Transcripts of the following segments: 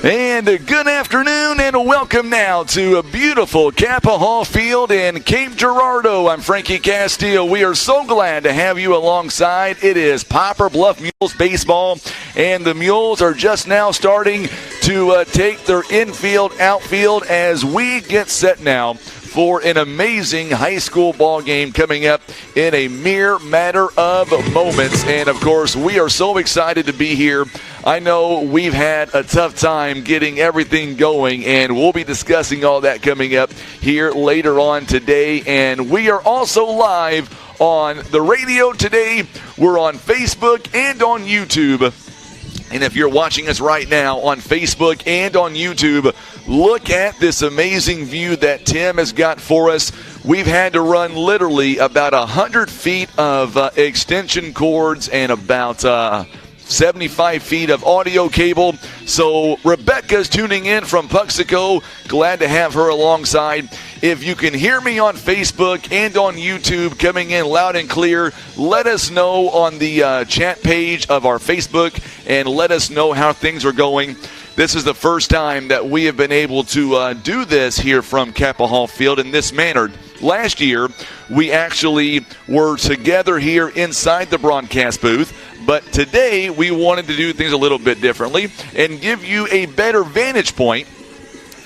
And good afternoon and welcome now to a beautiful Kappa Hall Field in Cape Girardeau. I'm Frankie Castillo. We are so glad to have you alongside. It is Poplar Bluff Mules baseball, and the Mules are just now starting to take their infield, outfield as we get set now for an amazing high school ball game coming up in a mere matter of moments. And, of course, we are so excited to be here. I know we've had a tough time getting everything going, and we'll be discussing all that coming up here later on today. And we are also live on the radio today. We're on Facebook and on YouTube. And if you're watching us right now on Facebook and on YouTube, look at this amazing view that Tim has got for us. We've had to run literally about 100 feet of extension cords and about 75 feet of audio cable. So Rebecca's tuning in from Puxico. Glad to have her alongside. If you can hear me on Facebook and on YouTube coming in loud and clear, let us know on the chat page of our Facebook and let us know how things are going. This is the first time that we have been able to do this here from Kappa Hall Field in this manner. Last year, we actually were together here inside the broadcast booth, but today we wanted to do things a little bit differently and give you a better vantage point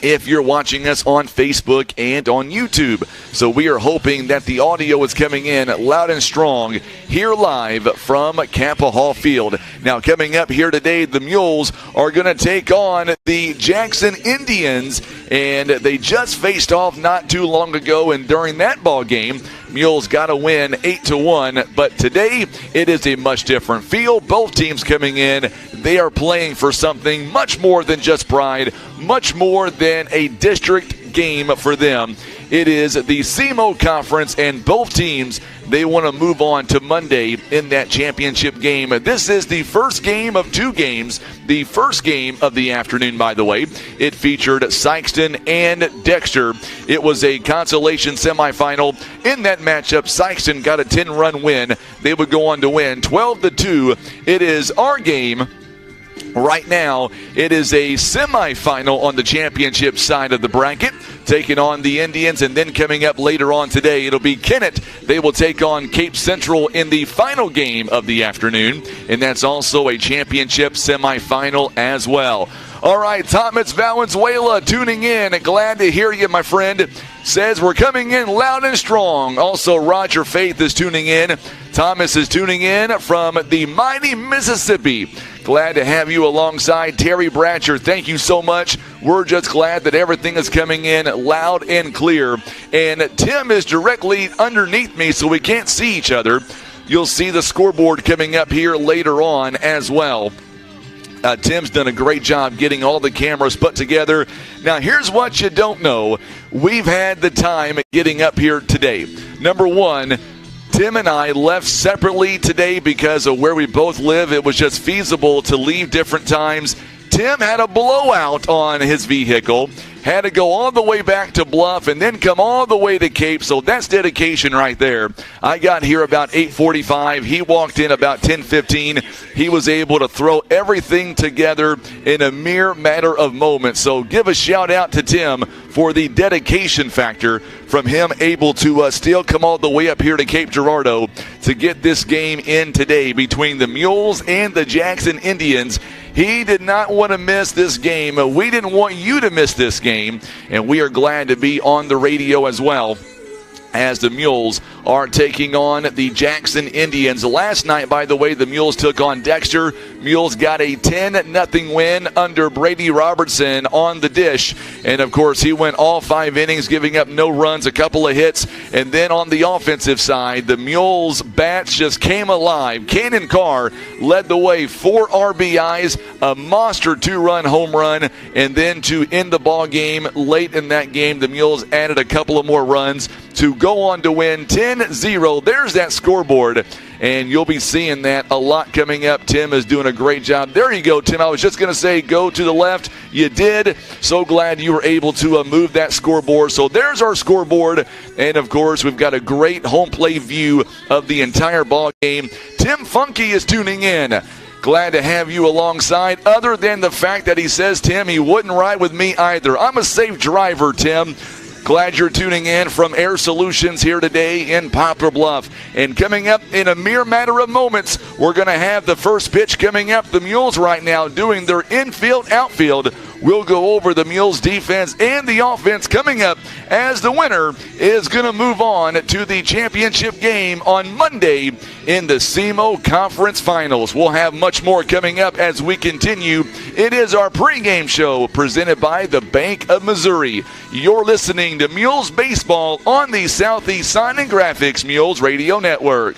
if you're watching us on Facebook and on YouTube. So we are hoping that the audio is coming in loud and strong here live from Kappa Hall Field. Now coming up here today, the Mules are going to take on the Jackson Indians, and they just faced off not too long ago, and during that ball game, Mules got a win 8-1, but today it is a much different feel. Both teams coming in, they are playing for something much more than just pride, much more than a district game for them. It is the SEMO Conference, and both teams, they want to move on to Monday in that championship game. This is the first game of two games. The first game of the afternoon, by the way, it featured Sykeston and Dexter. It was a consolation semifinal. In that matchup, Sykeston got a 10-run win. They would go on to win 12-2. It is our game. Right now, it is a semifinal on the championship side of the bracket, taking on the Indians, and then coming up later on today, it'll be Kennett. They will take on Cape Central in the final game of the afternoon, and that's also a championship semifinal as well. All right, Thomas Valenzuela tuning in. Glad to hear you, my friend. Says we're coming in loud and strong. Also, Roger Faith is tuning in. Thomas is tuning in from the mighty Mississippi. Glad to have you alongside. Terry Bratcher, thank you so much. We're just glad that everything is coming in loud and clear. And Tim is directly underneath me, so we can't see each other. You'll see the scoreboard coming up here later on as well. Tim's done a great job getting all the cameras put together. Now, here's what you don't know. We've had the time getting up here today. Number one, Tim and I left separately today because of where we both live. It was just feasible to leave different times. Tim had a blowout on his vehicle. Had to go all the way back to Bluff and then come all the way to Cape, so that's dedication right there. I got here about 8:45. He walked in about 10:15. He was able to throw everything together in a mere matter of moments. So give a shout out to Tim for the dedication factor from him able to still come all the way up here to Cape Girardeau to get this game in today between the Mules and the Jackson Indians. He did not want to miss this game. We didn't want you to miss this game, and we are glad to be on the radio as well as the Mules are taking on the Jackson Indians. Last night, by the way, the Mules took on Dexter. Mules got a 10-0 win under Brady Robertson on the dish. And, of course, he went all 5 innings, giving up no runs, a couple of hits. And then on the offensive side, the Mules' bats just came alive. Cannon Carr led the way, 4 RBIs, a monster 2-run home run. And then to end the ball game, late in that game, the Mules added a couple of more runs to go on to win 10-0. There's that scoreboard, and you'll be seeing that a lot coming up. Tim is doing a great job. There you go, Tim. I was just going to say go to the left. You did. So glad you were able to move that scoreboard. So there's our scoreboard, and, of course, we've got a great home play view of the entire ball game. Tim Funky is tuning in. Glad to have you alongside, other than the fact that he says, Tim, he wouldn't ride with me either. I'm a safe driver, Tim. Glad you're tuning in from Air Solutions here today in Poplar Bluff. And coming up in a mere matter of moments, we're going to have the first pitch coming up. The Mules right now doing their infield, outfield. We'll go over the Mules defense and the offense coming up as the winner is going to move on to the championship game on Monday in the SEMO Conference Finals. We'll have much more coming up as we continue. It is our pregame show presented by the Bank of Missouri. You're listening to Mules Baseball on the Southeast Sign and Graphics Mules Radio Network.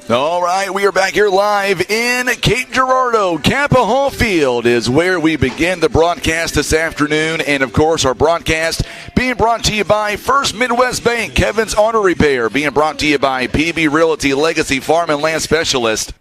All right, we are back here live in Cape Girardeau. Kappa Hall Field is where we begin the broadcast this afternoon. And, of course, our broadcast being brought to you by First Midwest Bank, Kevin's Auto Repair, being brought to you by PB Realty, Legacy Farm and Land Specialist.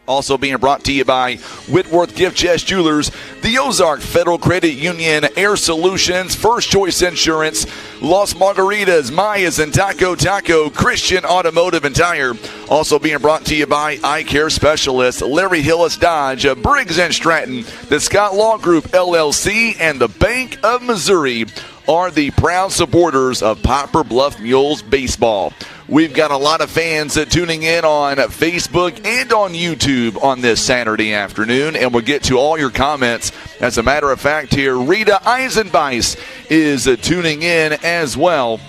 Also being brought to you by Whitworth Gift Chest Jewelers, the Ozark Federal Credit Union, Air Solutions, First Choice Insurance, Las Margaritas, Maya's and Taco Taco, Christian Automotive and Tire. Also being brought to you by Eye Care Specialist, Larry Hillis Dodge, Briggs & Stratton, the Scott Law Group LLC, and the Bank of Missouri are the proud supporters of Poplar Bluff Mules baseball. We've got a lot of fans tuning in on Facebook and on YouTube on this Saturday afternoon, and we'll get to all your comments. As a matter of fact here, Rita Eisenbeiss is tuning in as well.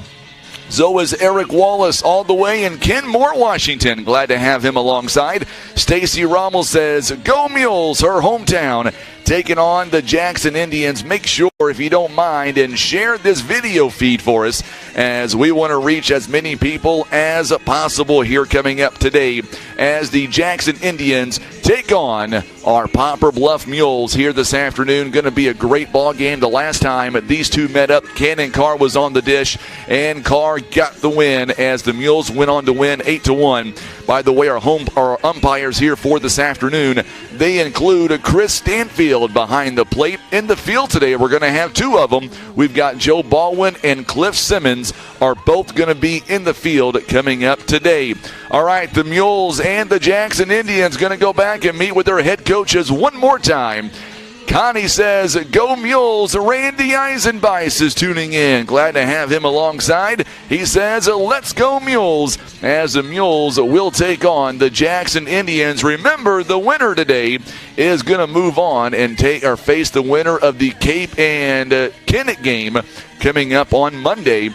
So is Eric Wallace all the way in Kenmore, Washington. Glad to have him alongside. Stacy Rommel says, "Go Mules," her hometown. taking on the Jackson Indians. Make sure, if you don't mind, and share this video feed for us, as we want to reach as many people as possible here coming up today as the Jackson Indians take on our Poplar Bluff Mules here this afternoon. Going to be a great ball game. The last time these two met up, Cannon Carr was on the dish, and Carr got the win as the Mules went on to win 8-1. By the way, our umpires here for this afternoon, they include Chris Stanfield behind the plate. In the field today, we're going to have two of them. We've got Joe Baldwin and Cliff Simmons are both going to be in the field coming up today. All right, the Mules and the Jackson Indians going to go back and meet with their head coaches one more time. Connie says, go Mules. Randy Eisenbeis is tuning in. Glad to have him alongside. He says, let's go Mules, as the Mules will take on the Jackson Indians. Remember, the winner today is going to move on and face the winner of the Cape and Kennett game coming up on Monday.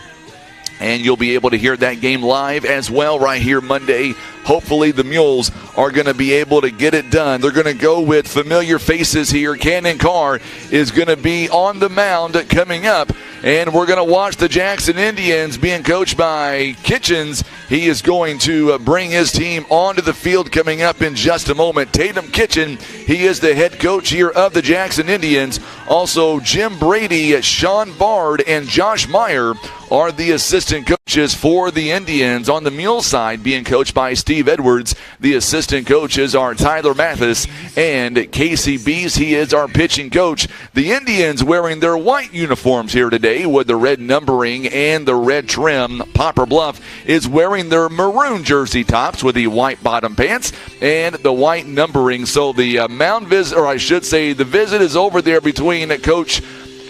And you'll be able to hear that game live as well right here Monday. Hopefully the Mules are going to be able to get it done. They're going to go with familiar faces here. Cannon Carr is going to be on the mound coming up. And we're going to watch the Jackson Indians being coached by Kitchens. He is going to bring his team onto the field coming up in just a moment. Tatum Kitchen, he is the head coach here of the Jackson Indians. Also, Jim Brady, Sean Bard, and Josh Meyer are the assistant coaches for the Indians. On the Mule side, being coached by Steve Edwards. The assistant coaches are Tyler Mathis and Casey Bees. He is our pitching coach. The Indians wearing their white uniforms here today with the red numbering and the red trim. Poplar Bluff is wearing their maroon jersey tops with the white bottom pants and the white numbering. So the mound visit, or I should say the visit, is over there between Coach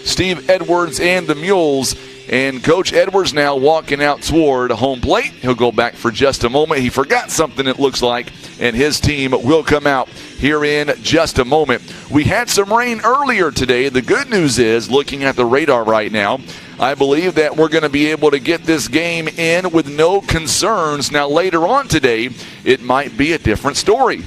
Steve Edwards and the Mules. And Coach Edwards now walking out toward home plate. He'll go back for just a moment. He forgot something, it looks like, and his team will come out here in just a moment. We had some rain earlier today. The good news is, looking at the radar right now, I believe that we're going to be able to get this game in with no concerns. Now, later on today, it might be a different story.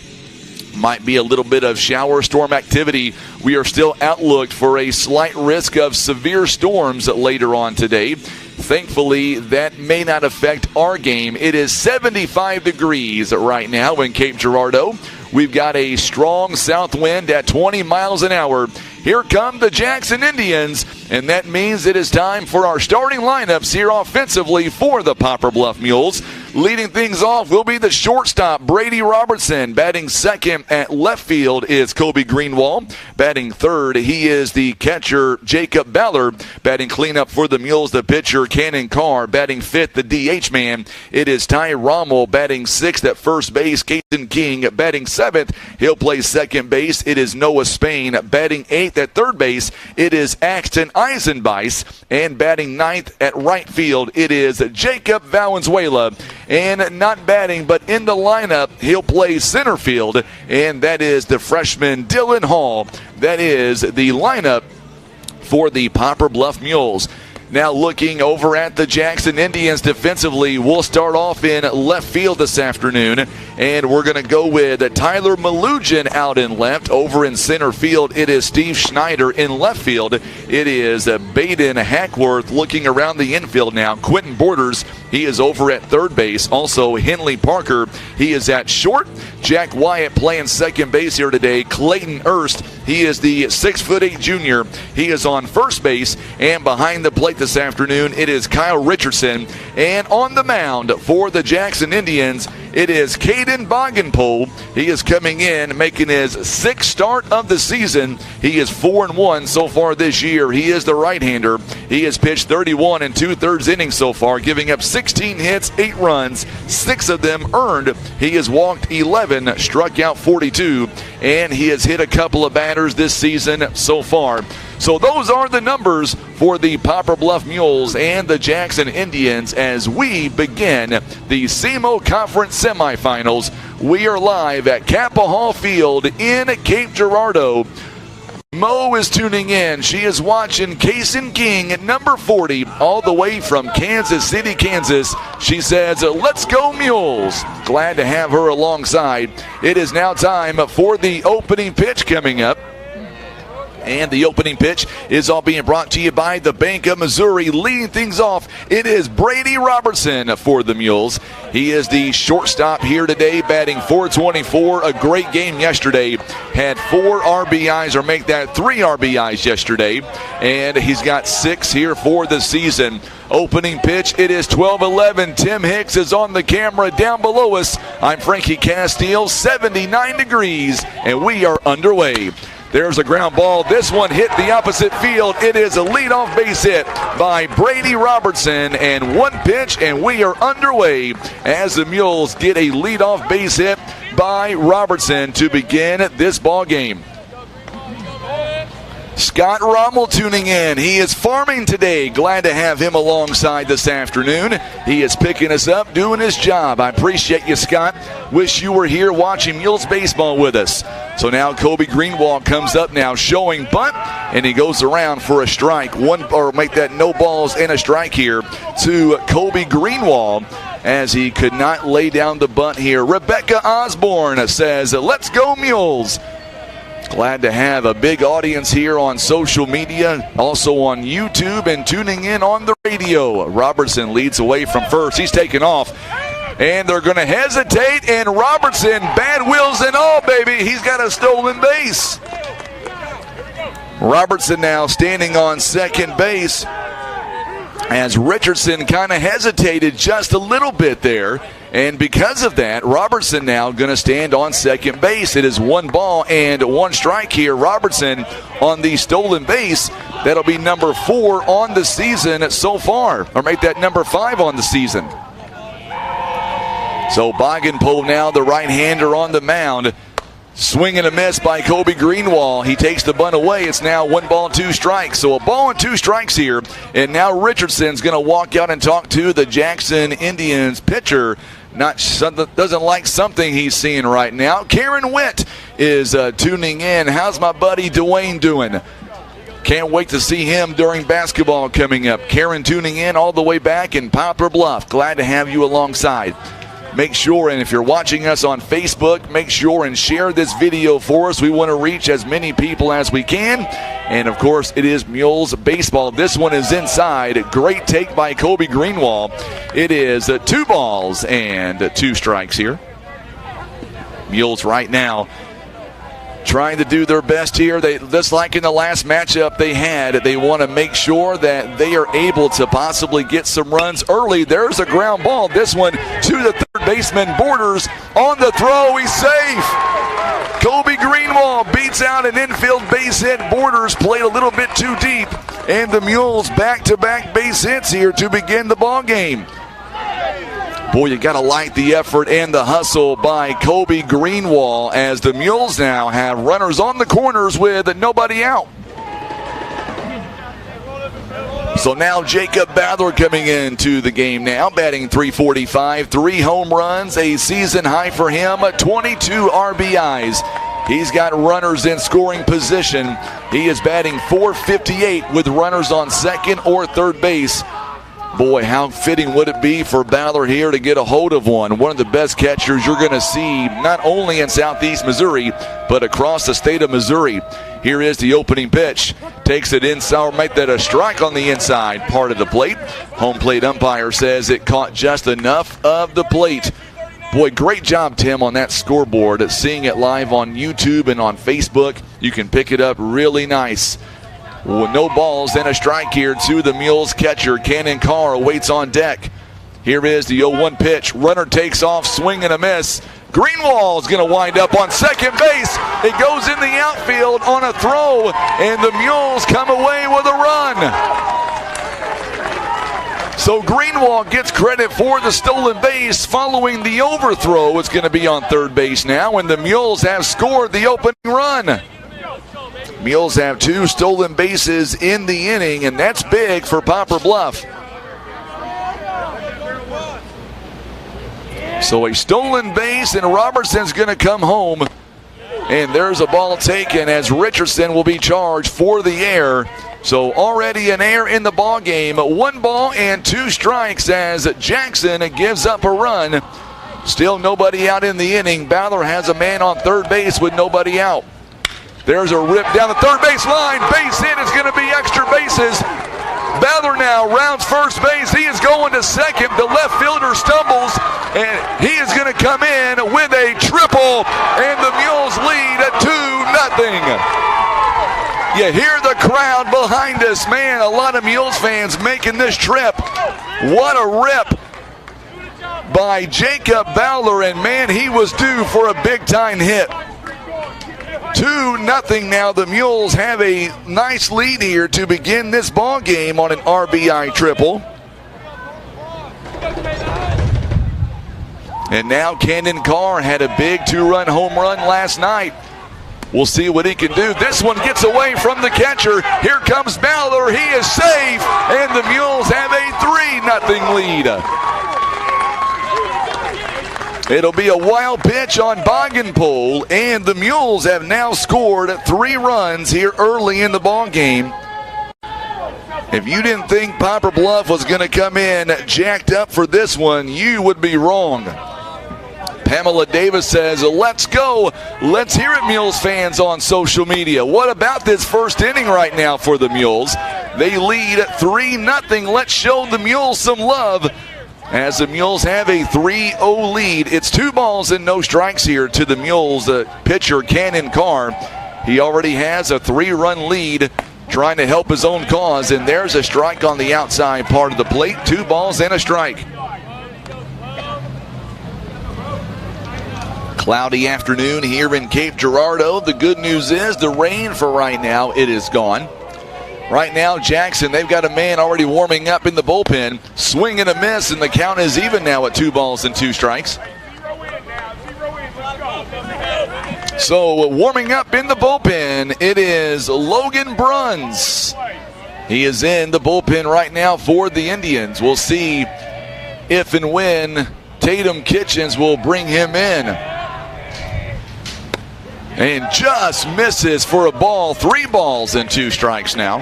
Might be a little bit of shower storm activity. We are still outlooked for a slight risk of severe storms later on today. Thankfully, that may not affect our game. It is 75 degrees right now in Cape Girardeau. We've got a strong south wind at 20 miles an hour. Here come the Jackson Indians, and that means it is time for our starting lineups here offensively for the Poplar Bluff Mules. Leading things off will be the shortstop, Brady Robertson. Batting second at left field is Kobe Greenwald. Batting third, he is the catcher, Jacob Ballard. Batting cleanup for the Mules, the pitcher, Cannon Carr. Batting fifth, the DH man, it is Ty Rommel. Batting sixth at first base, Caden King. Batting seventh, he'll play second base, it is Noah Spain. Batting eighth at third base, it is Axton Eisenbeis. And batting ninth at right field, it is Jacob Valenzuela. And not batting, but in the lineup, he'll play center field, and that is the freshman Dylan Hall. That is the lineup for the Poplar Bluff Mules. Now looking over at the Jackson Indians defensively, we'll start off in left field this afternoon, and we're going to go with Tyler Malugin out in left. Over in center field, it is Steve Schneider. In left field, it is Baden Hackworth. Looking around the infield now, Quentin Borders, he is over at third base. Also, Henley Parker, he is at short. Jack Wyatt playing second base here today. Clayton Erst, he is the 6'8" junior. He is on first base, and behind the plate this afternoon, it is Kyle Richardson. And on the mound for the Jackson Indians, it is Caden Bogenpole. He is coming in, making his sixth start of the season. He is 4-1 so far this year. He is the right-hander. He has pitched 31 2/3 innings so far, giving up 16 hits, 8 runs, 6 of them earned. He has walked 11, struck out 42, and he has hit a couple of batters this season so far. So those are the numbers for the Poplar Bluff Mules and the Jackson Indians as we begin the SEMO Conference semifinals. We are live at Kappa Hall Field in Cape Girardeau. Mo is tuning in. She is watching Kason King at number 40 all the way from Kansas City, Kansas. She says, let's go Mules. Glad to have her alongside. It is now time for the opening pitch coming up. And the opening pitch is all being brought to you by the Bank of Missouri. Leading things off, it is Brady Robertson for the Mules. He is the shortstop here today, batting .424. A great game yesterday. Had 4 RBIs, or make that 3 RBIs yesterday. And he's got 6 here for the season. Opening pitch, it is 12-11. Tim Hicks is on the camera down below us. I'm Frankie Castile, 79 degrees, and we are underway. There's a ground ball. This one hit the opposite field. It is a leadoff base hit by Brady Robertson, and 1 pitch, and we are underway as the Mules get a leadoff base hit by Robertson to begin this ball game. Scott Rommel tuning in. He is farming today. Glad to have him alongside this afternoon. He is picking us up, doing his job. I appreciate you, Scott. Wish you were here watching Mules baseball with us. So now Kobe Greenwald comes up now, showing bunt, and he goes around for a strike. Make that no balls and a strike here to Kobe Greenwald, as he could not lay down the bunt here. Rebecca Osborne says, "Let's go Mules." Glad to have a big audience here on social media, also on YouTube, and tuning in on the radio. Robertson leads away from first. He's taking off, and they're going to hesitate, and Robertson, bad wheels and all, baby. He's got a stolen base. Robertson now standing on second base, as Richardson kind of hesitated just a little bit there. And because of that, Robertson now going to stand on second base. It is 1 ball and 1 strike here. Robertson on the stolen base. That'll be number 4 on the season so far, or make that number 5 on the season. So Bogenpo now, the right-hander on the mound. Swing and a miss by Kobe Greenwald. He takes the bunt away. It's now 1 ball, 2 strikes. So a ball and 2 strikes here. And now Richardson's going to walk out and talk to the Jackson Indians pitcher. Doesn't like something he's seeing right now. Karen Witt is tuning in. How's my buddy Dwayne doing? Can't wait to see him during basketball coming up. Karen tuning in all the way back in Poplar Bluff. Glad to have you alongside. Make sure, and if you're watching us on Facebook, make sure and share this video for us. We want to reach as many people as we can. And, of course, it is Mules baseball. This one is inside. Great take by Kobe Greenwald. It is 2 balls and 2 strikes here. Mules right now trying to do their best here. They, just like in the last matchup they had, they want to make sure that they are able to possibly get some runs early. There's a ground ball. This one to the third baseman. Borders on the throw. He's safe. Kobe Greenwald beats out an infield base hit. Borders played a little bit too deep. And the Mules back-to-back base hits here to begin the ball game. Boy, you got to like the effort and the hustle by Kobe Greenwald, as the Mules now have runners on the corners with nobody out. So now Jacob Bathor coming into the game now, batting .345, 3 home runs, a season high for him, 22 RBIs. He's got runners in scoring position. He is batting .458 with runners on second or third base. Boy, how fitting would it be for Bathor here to get a hold of one of the best catchers you're going to see not only in Southeast Missouri, but across the state of Missouri. Here is the opening pitch. Takes it inside, make that a strike on the inside part of the plate. Home plate umpire says it caught just enough of the plate. Boy, great job, Tim, on that scoreboard. Seeing it live on YouTube and on Facebook, you can pick it up really nice. With no balls and a strike here to the Mules catcher. Cannon Carr waits on deck. Here is the 0-1 pitch. Runner takes off, swing and a miss. Greenwald's going to wind up on second base. It goes in the outfield on a throw, and the Mules come away with a run. So Greenwald gets credit for the stolen base. Following the overthrow, it's going to be on third base now, and the Mules have scored the opening run. Mules have 2 stolen bases in the inning, and that's big for Poplar Bluff. So a stolen base, and Robertson's going to come home. And there's a ball taken as Richardson will be charged for the error. So already an error in the ball game. 1 ball and 2 strikes as Jackson gives up a run. Still nobody out in the inning. Bathor has a man on third base with nobody out. There's a rip down the third base line. Base hit is going to be extra bases. Ballard now rounds first base. He is going to second. The left fielder stumbles, and he is going to come in with a triple, and the Mules lead at 2-0. You hear the crowd behind us. Man, a lot of Mules fans making this trip. What a rip by Jacob Ballard, and man, he was due for a big-time hit. 2-0 now. The Mules have a nice lead here to begin this ball game on an RBI triple. And now Camden Carr had a big 2-run home run last night. We'll see what he can do. This one gets away from the catcher. Here comes Ballard. He is safe, and the Mules have a 3-0 lead. It'll be a wild pitch on Bogganpole, and the Mules have now scored 3 runs here early in the ball game. If you didn't think Poplar Bluff was going to come in jacked up for this one, you would be wrong. Pamela Davis says, let's go. Let's hear it, Mules fans on social media. What about this first inning right now for the Mules? They lead 3-0. Let's show the Mules some love, as the Mules have a 3-0 lead. It's 2 balls and no strikes here to the Mules pitcher, Camden Carr. He already has a 3-run lead, trying to help his own cause, and there's a strike on the outside part of the plate. 2 balls and a strike. Cloudy afternoon here in Cape Girardeau. The good news is the rain for right now, it is gone. Right now, Jackson, they've got a man already warming up in the bullpen. Swing and a miss, and the count is even now at 2 balls and 2 strikes. So warming up in the bullpen, it is Logan Bruns. He is in the bullpen right now for the Indians. We'll see if and when Tatum Kitchens will bring him in. And just misses for a ball. 3 balls and 2 strikes now.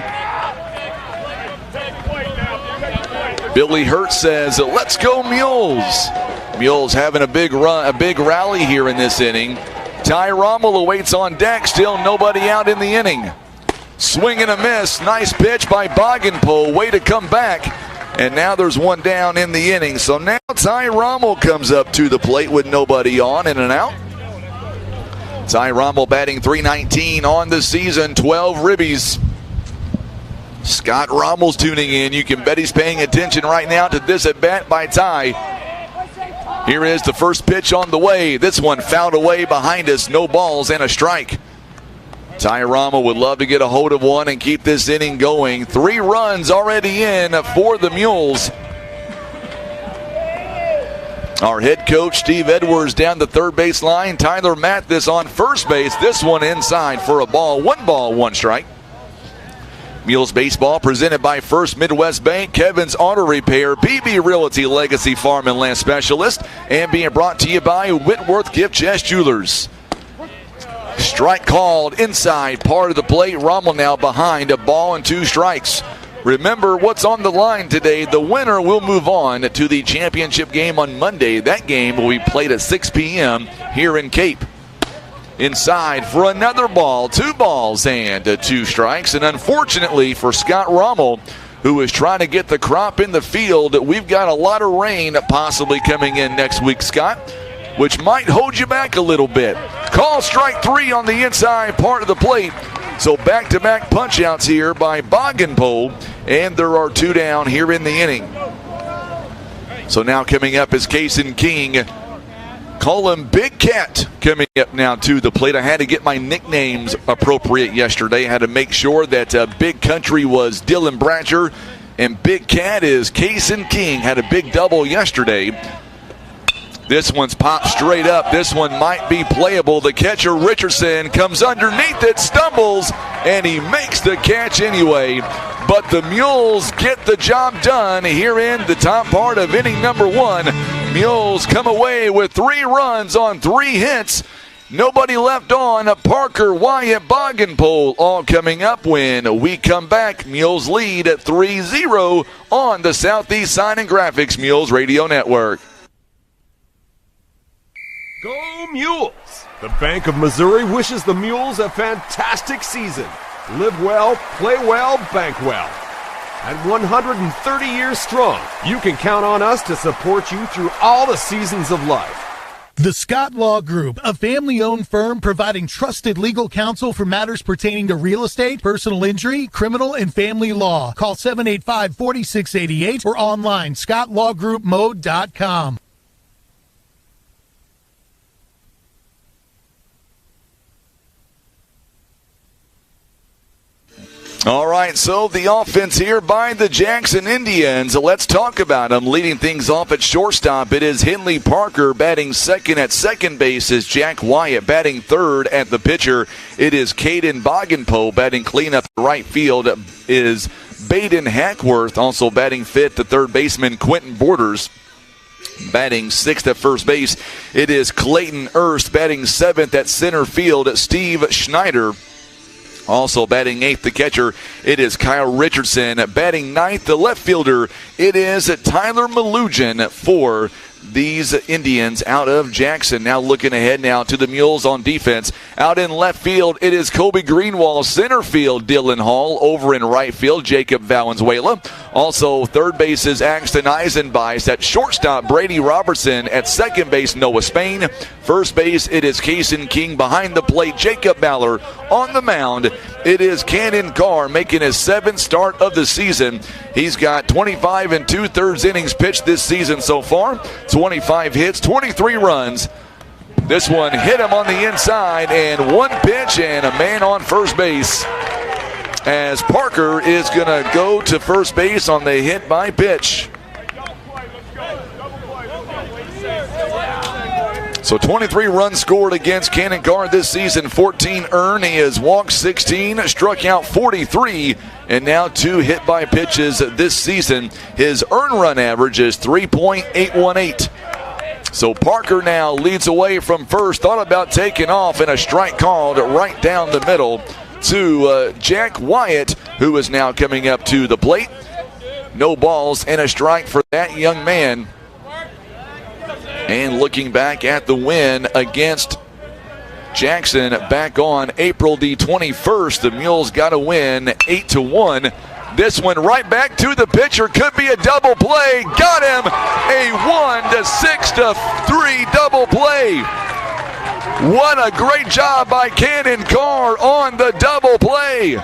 Billy Hurt says, let's go Mules. Mules having a big run, a big rally here in this inning. Ty Rommel awaits on deck. Still nobody out in the inning. Swing and a miss. Nice pitch by Bogganpole. Way to come back. And now there's 1 down in the inning. So now Ty Rommel comes up to the plate with nobody on, in and out. Ty Rommel batting .319 on the season, 12 ribbies. Scott Rommel's tuning in. You can bet he's paying attention right now to this at bat by Ty. Here is the first pitch on the way. This one fouled away behind us. No balls and a strike. Ty Rommel would love to get a hold of one and keep this inning going. 3 runs already in for the Mules. Our head coach, Steve Edwards, down the third base line. Tyler Mathis on first base. This one inside for a ball. 1 ball, 1 strike. Mules baseball presented by First Midwest Bank, Kevin's Auto Repair, BB Realty Legacy Farm and Land Specialist, and being brought to you by Whitworth Gift Chest Jewelers. Strike called inside part of the plate. Rommel now behind, a ball and 2 strikes. Remember what's on the line today. The winner will move on to the championship game on Monday. That game will be played at 6 p.m. here in Cape. Inside for another ball. 2 balls and 2 strikes. And unfortunately for Scott Rommel, who is trying to get the crop in the field, we've got a lot of rain possibly coming in next week, Scott, which might hold you back a little bit. Call strike 3 on the inside part of the plate. So back-to-back punch-outs here by Bogganpole, and there are 2 down here in the inning. So now coming up is Kason King. Call him Big Cat coming up now to the plate. I had to get my nicknames appropriate yesterday. I had to make sure that Big Country was Dylan Bratcher, and Big Cat is Kason King. Had a big double yesterday. This one's popped straight up. This one might be playable. The catcher, Richardson, comes underneath it, stumbles, and he makes the catch anyway. But the Mules get the job done here in the top part of inning number 1. Mules come away with 3 runs on 3 hits. Nobody left on. Parker, Wyatt, Bogganpole all coming up when we come back. Mules lead at 3-0 on the Southeast Sign and Graphics Mules Radio Network. Go Mules! The Bank of Missouri wishes the Mules a fantastic season. Live well, play well, bank well. At 130 years strong, you can count on us to support you through all the seasons of life. The Scott Law Group, a family-owned firm providing trusted legal counsel for matters pertaining to real estate, personal injury, criminal, and family law. Call 785-4688 or online, scottlawgroupmode.com. All right, so the offense here by the Jackson Indians. Let's talk about them. Leading things off at shortstop, it is Henley Parker. Batting second at second base is Jack Wyatt. Batting third at the pitcher, it is Caden Bogenpo. Batting cleanup right field is Baden Hackworth. Also batting fifth, the third baseman Quentin Borders. Batting sixth at first base, it is Clayton Erst. Batting seventh at center field, Steve Schneider. Also batting eighth, the catcher, it is Kyle Richardson. Batting ninth, the left fielder, it is Tyler Malugin for these Indians out of Jackson. Now looking ahead now to the Mules on defense. Out in left field, it is Kobe Greenwald. Center field, Dylan Hall. Over in right field, Jacob Valenzuela. Also, third base is Axton Eisenbeis. At shortstop, Brady Robertson. At second base, Noah Spain. First base, it is Kaysen King. Behind the plate, Jacob Baller. On the mound, it is Cannon Carr making his seventh start of the season. He's got 25 2/3 innings pitched this season so far. 25 hits, 23 runs. This one hit him on the inside, and one pitch and a man on first base, as Parker is going to go to first base on the hit by pitch. So 23 runs scored against Cannon Carr this season, 14 earned. He has walked 16, struck out 43, and now 2 hit by pitches this season. His earned run average is 3.818. So Parker now leads away from first, thought about taking off, and a strike called right down the middle to Jack Wyatt, who is now coming up to the plate. No balls and a strike for that young man. And looking back at the win against Jackson back on April the 21st, the Mules got a win 8-1. This one right back to the pitcher. Could be a double play. Got him. A 1-6-3 double play. What a great job by Cannon Carr on the double play.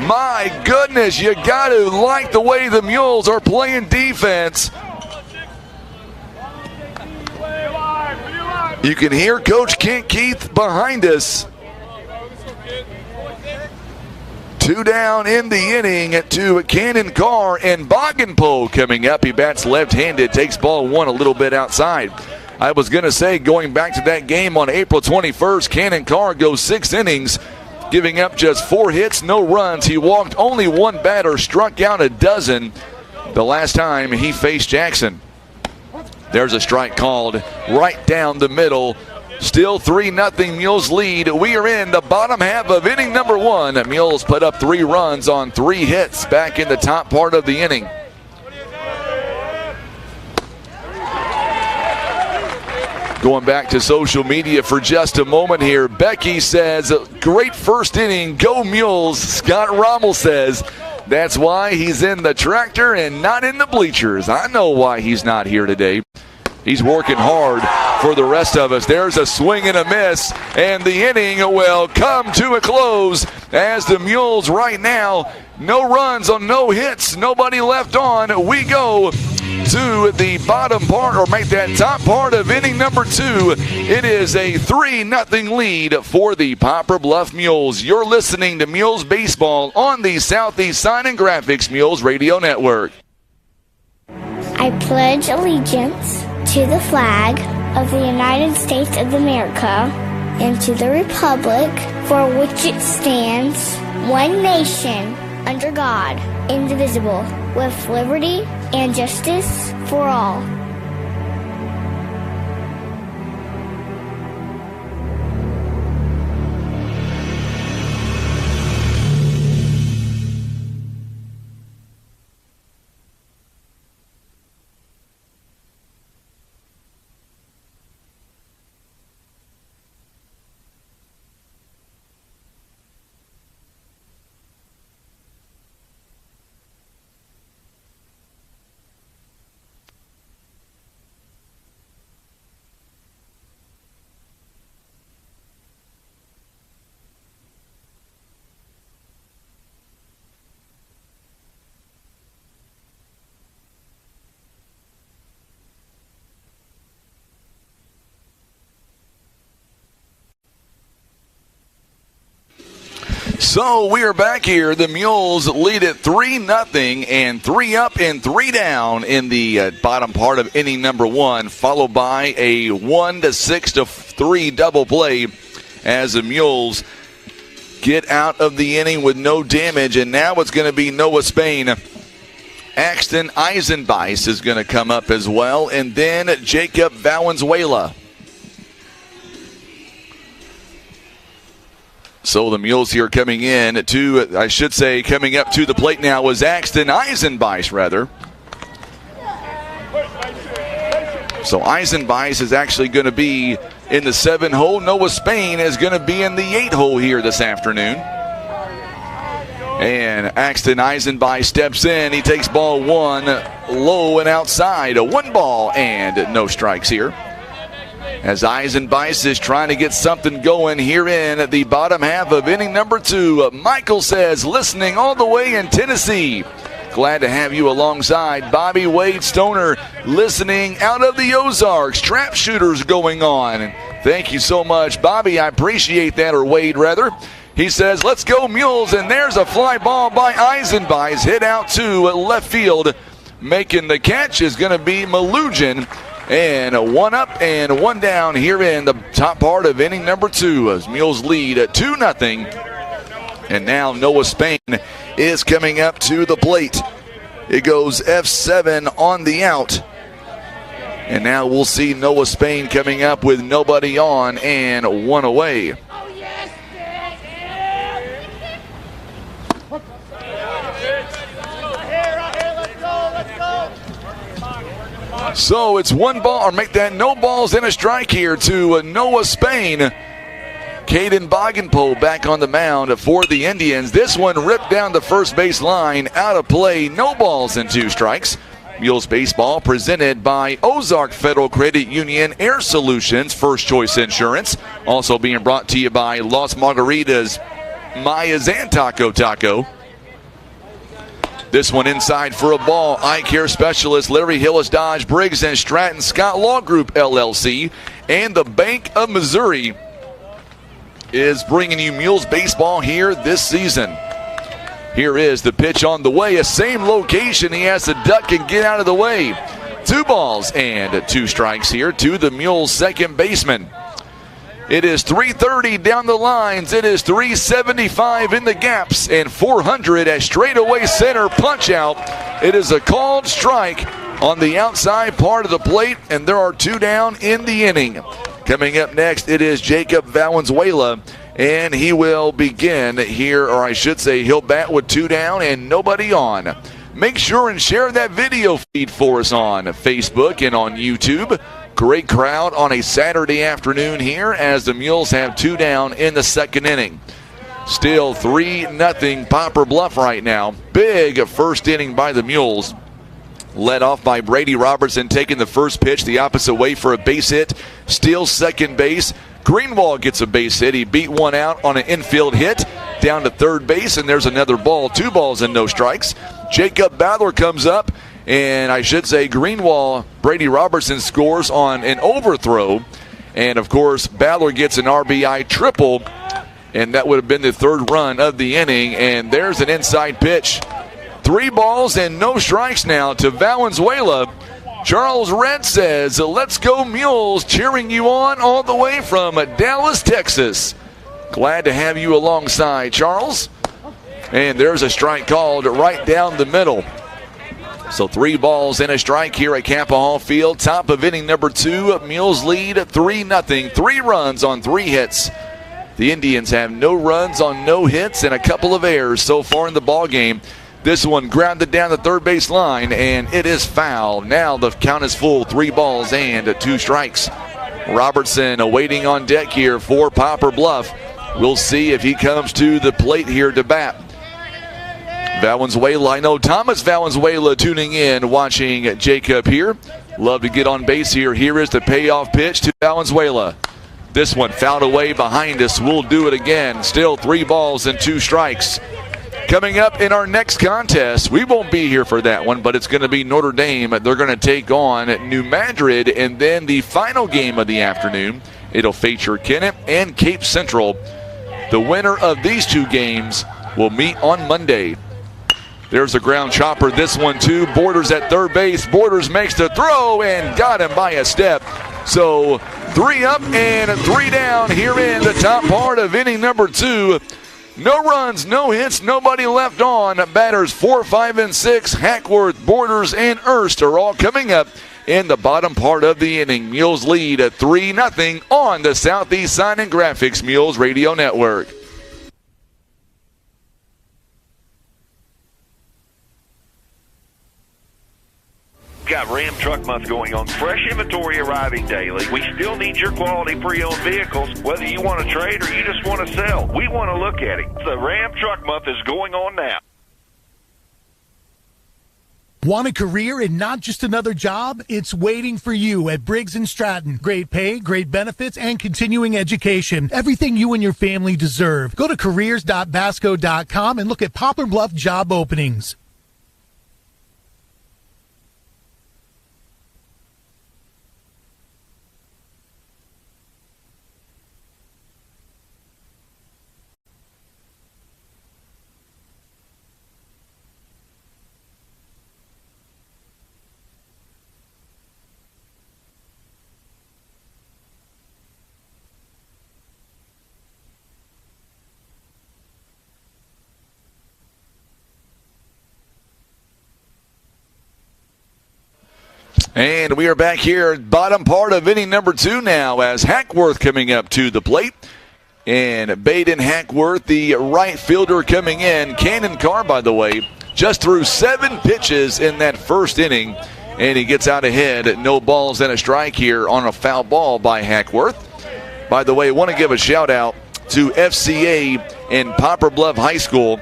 My goodness, you got to like the way the Mules are playing defense. You can hear Coach Kent Keith behind us. 2 down in the inning to Cannon Carr, and Bogenpo coming up. He bats left-handed, takes ball 1 a little bit outside. I was going to say, going back to that game on April 21st, Cannon Carr goes 6 innings, giving up just 4 hits, no runs. He walked only 1 batter, struck out a dozen the last time he faced Jackson. There's a strike called right down the middle. Still 3-0 Mules lead. We are in the bottom half of inning number 1. The Mules put up 3 runs on 3 hits back in the top part of the inning. Going back to social media for just a moment here. Becky says, great first inning, go Mules. Scott Rommel says, that's why he's in the tractor and not in the bleachers. I know why he's not here today. He's working hard for the rest of us. There's a swing and a miss, and the inning will come to a close as the Mules right now, no runs on no hits, nobody left on. We go to the bottom part, or make that top part of inning number 2. It is a 3-0 lead for the Poplar Bluff Mules. You're listening to Mules Baseball on the Southeast Sign and Graphics Mules Radio Network. I pledge allegiance to the flag of the United States of America and to the republic for which it stands, one nation, under God, indivisible, with liberty and justice for all. So we are back here. The Mules lead at 3-0 and 3 up and 3 down in the bottom part of inning number 1, followed by a 1-6-3 double play as the Mules get out of the inning with no damage. And now it's going to be Noah Spain. Axton Eisenbeis is going to come up as well, and then Jacob Valenzuela. So the Mules here coming up to the plate now was Axton Eisenbeis, rather. So Eisenbeis is actually going to be in the 7-hole. Noah Spain is going to be in the 8-hole here this afternoon. And Axton Eisenbeis steps in. He takes ball 1 low and outside. A 1 ball and no strikes here. As Eisenbeis is trying to get something going here in the bottom half of inning number 2. Michael says, listening all the way in Tennessee. Glad to have you alongside. Bobby Wade Stoner listening out of the Ozarks. Trap shooters going on. Thank you so much, Bobby. I appreciate that, or Wade, rather. He says, let's go Mules, and there's a fly ball by Eisenbeis. Hit out to left field. Making the catch is going to be Malugin. And 1 up and 1 down here in the top part of inning number 2 as Mules lead at 2-0. And now Noah Spain is coming up to the plate. It goes F7 on the out. And now we'll see Noah Spain coming up with nobody on and 1 away. So it's 1 ball, or make that no balls and a strike here to Noah Spain. Caden Bogenpoe back on the mound for the Indians. This one ripped down the first base line, out of play, no balls and 2 strikes. Mules baseball presented by Ozark Federal Credit Union Air Solutions, First Choice Insurance. Also being brought to you by Las Margaritas, Maya's and Taco Taco. This one inside for a ball. Eye care specialist Larry Hillis Dodge Briggs and Stratton Scott Law Group LLC and the Bank of Missouri is bringing you Mules baseball here this season. Here is the pitch on the way. A same location. He has to duck and get out of the way. 2 balls and 2 strikes here to the Mules second baseman. It is 330 down the lines. It is 375 in the gaps and 400 at straightaway center punch out. It is a called strike on the outside part of the plate, and there are 2 down in the inning. Coming up next, it is Jacob Valenzuela, and he will begin here, or I should say he'll bat with 2 down and nobody on. Make sure and share that video feed for us on Facebook and on YouTube. Great crowd on a Saturday afternoon here as the Mules have 2 down in the second inning. Still 3-0 Poplar Bluff right now. Big first inning by the Mules. Led off by Brady Robertson taking the first pitch the opposite way for a base hit. Steals second base. Greenwald gets a base hit. He beat 1 out on an infield hit down to third base, and there's another ball. 2 balls and no strikes. Jacob Ballard comes up, and I should say Greenwald, Brady Robertson scores on an overthrow. And, of course, Ballard gets an RBI triple, and that would have been the 3rd run of the inning. And there's an inside pitch. 3 balls and no strikes now to Valenzuela. Charles Red says, let's go Mules, cheering you on all the way from Dallas, Texas. Glad to have you alongside, Charles. And there's a strike called right down the middle. So 3 balls and a strike here at Kappa Hall Field. Top of inning number 2. Mules lead 3-0. 3 runs on 3 hits. The Indians have no runs on no hits and a couple of errors so far in the ball game. This one grounded down the third base line, and it is foul. Now the count is full, 3 balls and 2 strikes. Robertson awaiting on deck here for Poplar Bluff. We'll see if he comes to the plate here to bat. Valenzuela, I know Thomas Valenzuela tuning in, watching Jacob here. Love to get on base here. Here is the payoff pitch to Valenzuela. This one fouled away behind us. We'll do it again. Still 3 balls and 2 strikes. Coming up in our next contest, we won't be here for that one, but it's going to be Notre Dame. They're going to take on New Madrid, and then the final game of the afternoon, it'll feature Kennett and Cape Central. The winner of these two games will meet on Monday. There's a ground chopper, this one too. Borders at third base. Borders makes the throw and got him by a step. So 3 up and 3 down here in the top part of inning number 2. No runs, no hits, nobody left on. Batters 4, 5, and 6. Hackworth, Borders, and Erst are all coming up in the bottom part of the inning. Mules lead at 3-0 on the Southeast Sign and Graphics Mules Radio Network. Got Ram Truck Month going on. Fresh inventory arriving daily. We still need your quality pre-owned vehicles, whether you want to trade or you just want to sell. We want to look at it. The Ram Truck Month is going on now. Want a career and not just another job? It's waiting for you at Briggs & Stratton. Great pay, great benefits, and continuing education. Everything you and your family deserve. Go to careers.basco.com and look at Poplar Bluff job openings. And we are back here, bottom part of inning number 2 now, as Hackworth coming up to the plate. And Baden Hackworth, the right fielder, coming in. Cannon Carr, by the way, just threw 7 pitches in that first inning. And he gets out ahead. No balls and a strike here on a foul ball by Hackworth. By the way, I want to give a shout out to FCA and Poplar Bluff High School.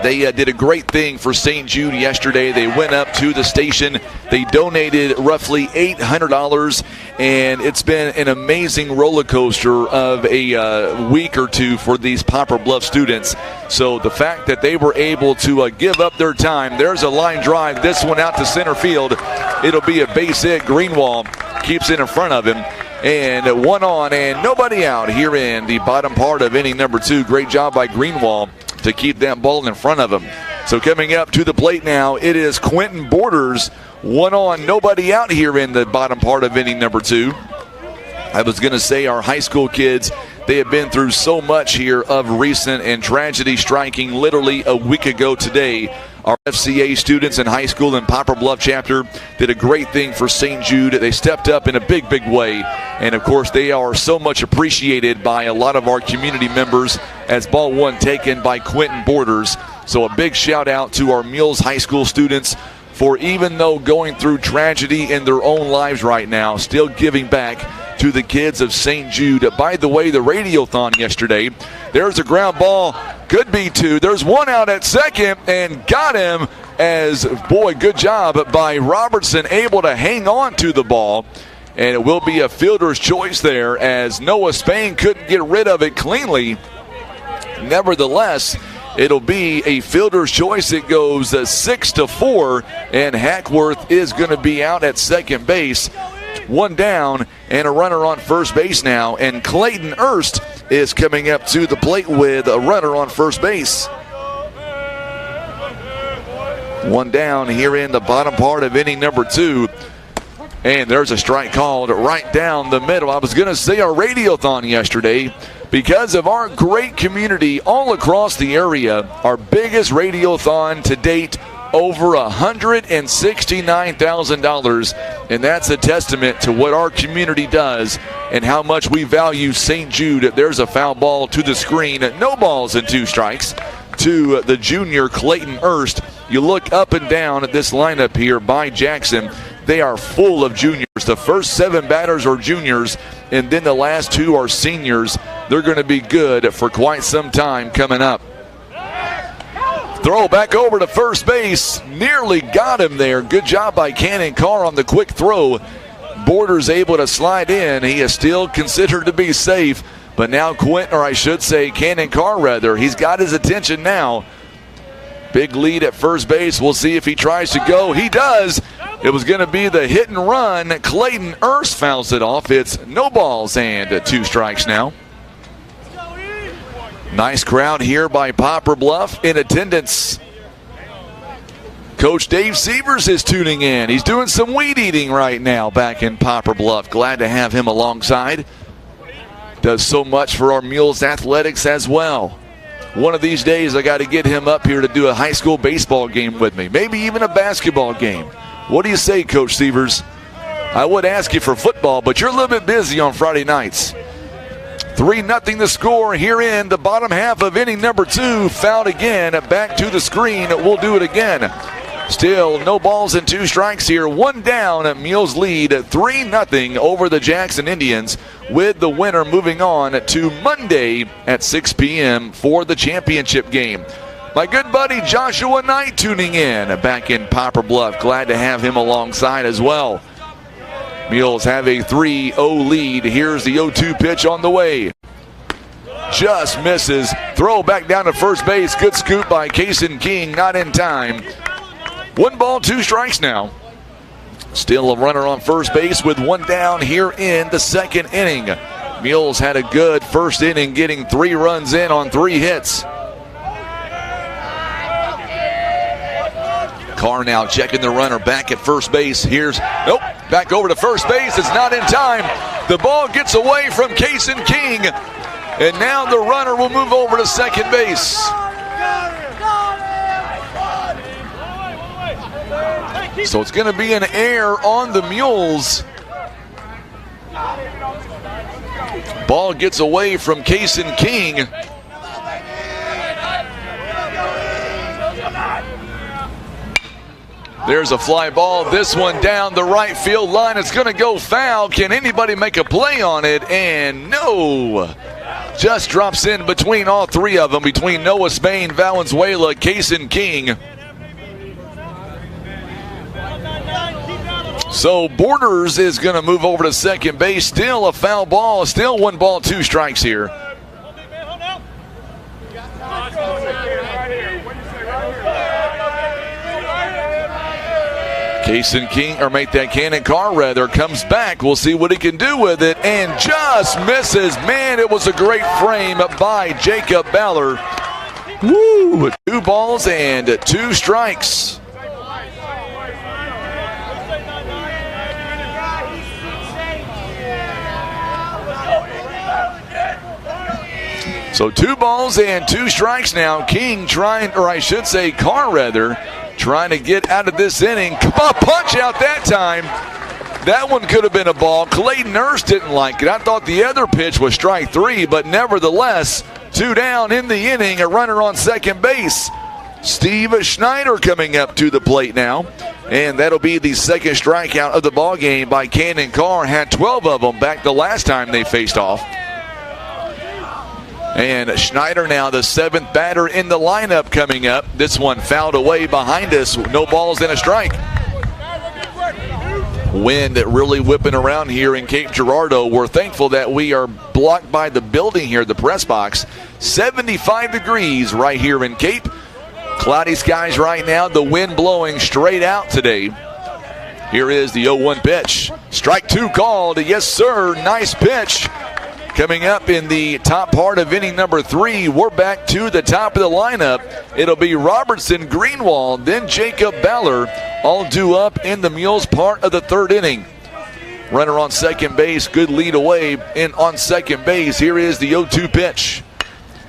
They did a great thing for St. Jude yesterday. They went up to the station. They donated roughly $800, and it's been an amazing roller coaster of a week or two for these Poplar Bluff students. So the fact that they were able to give up their time, there's a line drive, this one out to center field. It'll be a base hit. Greenwald keeps it in front of him. And 1 on and nobody out here in the bottom part of inning number 2. Great job by Greenwald to keep that ball in front of him. So coming up to the plate now, it is Quentin Borders. 1 on, nobody out here in the bottom part of inning number 2. I was going to say our high school kids, they have been through so much here of recent and tragedy striking literally a week ago today. Our FCA students in high school and Poplar Bluff chapter did a great thing for St. Jude. They stepped up in a big, big way. And, of course, they are so much appreciated by a lot of our community members as ball 1 taken by Quentin Borders. So a big shout-out to our Mules High School students for, even though going through tragedy in their own lives right now, still giving back to the kids of St. Jude. By the way, the radiothon yesterday, there's a ground ball, could be 2. There's 1 out at second and got him as, boy, good job by Robertson, able to hang on to the ball. And it will be a fielder's choice there as Noah Spain couldn't get rid of it cleanly. Nevertheless, it'll be a fielder's choice. It goes 6-4, and Hackworth is going to be out at second base. 1 down and a runner on first base now, and Clayton Erst is coming up to the plate with a runner on first base. 1 down here in the bottom part of inning number 2. And there's a strike called right down the middle. I was going to say our radiothon yesterday, because of our great community all across the area, our biggest radiothon to date, over $169,000, and that's a testament to what our community does and how much we value St. Jude. There's a foul ball to the screen. No balls and 2 strikes to the junior Clayton Erst. You look up and down at this lineup here by Jackson. They are full of juniors. The first 7 batters are juniors, and then the last 2 are seniors. They're going to be good for quite some time coming up. Throw back over to first base. Nearly got him there. Good job by Cannon Carr on the quick throw. Borders able to slide in. He is still considered to be safe. But now Cannon Carr rather. He's got his attention now. Big lead at first base. We'll see if he tries to go. He does. It was going to be the hit and run. Clayton Erst fouls it off. It's no balls and 2 strikes now. Nice crowd here by Poplar Bluff in attendance. Coach Dave Sievers is tuning in. He's doing some weed eating right now back in Poplar Bluff. Glad to have him alongside. Does so much for our Mules athletics as well. One of these days I got to get him up here to do a high school baseball game with me. Maybe even a basketball game. What do you say, Coach Sievers? I would ask you for football, but you're a little bit busy on Friday nights. 3-0 the score here in the bottom half of inning number 2. Fouled again. Back to the screen. We'll do it again. Still no balls and 2 strikes here. 1 down. Mules lead 3-0 over the Jackson Indians, with the winner moving on to Monday at 6 p.m. for the championship game. My good buddy Joshua Knight tuning in back in Poplar Bluff. Glad to have him alongside as well. Mules have a 3-0 lead. Here's the 0-2 pitch on the way. Just misses. Throw back down to first base. Good scoop by Kason King. Not in time. 1 ball, 2 strikes now. Still a runner on first base with 1 down here in the 2nd inning. Mules had a good first inning, getting 3 runs in on 3 hits. Carr now checking the runner back at first base. Back over to first base. It's not in time. The ball gets away from Kason King, and now the runner will move over to second base. So it's going to be an error on the Mules. Ball gets away from Kason King. There's a fly ball. This one down the right field line. It's going to go foul. Can anybody make a play on it? And no. Just drops in between all 3 of them, between Noah Spain, Valenzuela, Kason King. So Borders is going to move over to second base. Still a foul ball. Still 1 ball, 2 strikes here. Kason King, or make that Cannon Carr rather, comes back. We'll see what he can do with it, and just misses. Man, it was a great frame by Jacob Baller. Woo! 2 balls and 2 strikes. So 2 balls and 2 strikes now. King trying, or I should say Carr rather, trying to get out of this inning. Come on, punch out that time. That one could have been a ball. Clayton Nurse didn't like it. I thought the other pitch was strike 3, but nevertheless, 2 down in the inning, a runner on second base. Steve Schneider coming up to the plate now, and that'll be the 2nd strikeout of the ball game by Cannon Carr. Had 12 of them back the last time they faced off. And Schneider now the 7th batter in the lineup coming up. This one fouled away behind us. No balls and a strike. Wind really whipping around here in Cape Girardeau. We're thankful that we are blocked by the building here, the press box. 75 degrees right here in Cape. Cloudy skies right now. The wind blowing straight out today. Here is the 0-1 pitch. Strike 2 called. Yes, sir. Nice pitch. Coming up in the top part of inning number 3, we're back to the top of the lineup. It'll be Robertson, Greenwald, then Jacob Baller, all due up in the Mules part of the 3rd inning. Runner on second base, good lead away in on second base. Here is the 0-2 pitch.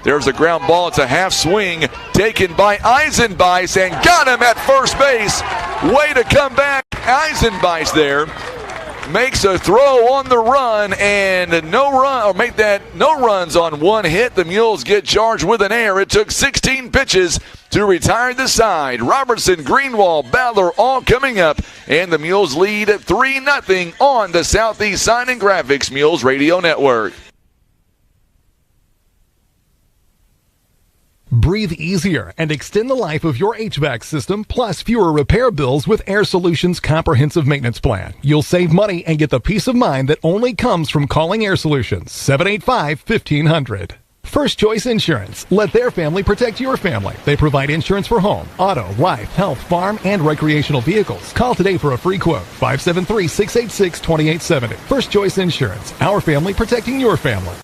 There's a ground ball. It's a half swing taken by Eisenbeis and got him at first base. Way to come back. Eisenbeis there. Makes a throw on the run and no runs on 1 hit. The Mules get charged with an error. It took 16 pitches to retire the side. Robertson, Greenwald, Baller all coming up, and the Mules lead 3-0 on the Southeast Sign and Graphics Mules Radio Network. Breathe easier and extend the life of your HVAC system, plus fewer repair bills with Air Solutions Comprehensive Maintenance Plan. You'll save money and get the peace of mind that only comes from calling Air Solutions. 785-1500. First Choice Insurance. Let their family protect your family. They provide insurance for home, auto, life, health, farm, and recreational vehicles. Call today for a free quote. 573-686-2870. First Choice Insurance. Our family protecting your family.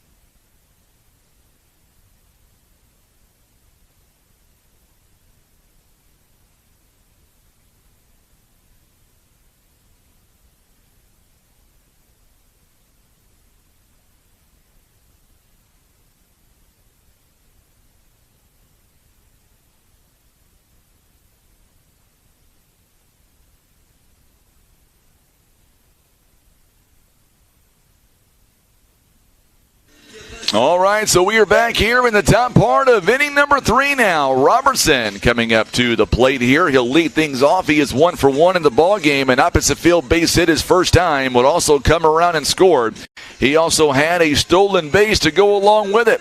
All right, so we are back here in the top part of inning number 3 now. Robertson coming up to the plate here. He'll lead things off. He is 1 for 1 in the ball game. An opposite field base hit his first time. Would also come around and scored. He also had a stolen base to go along with it.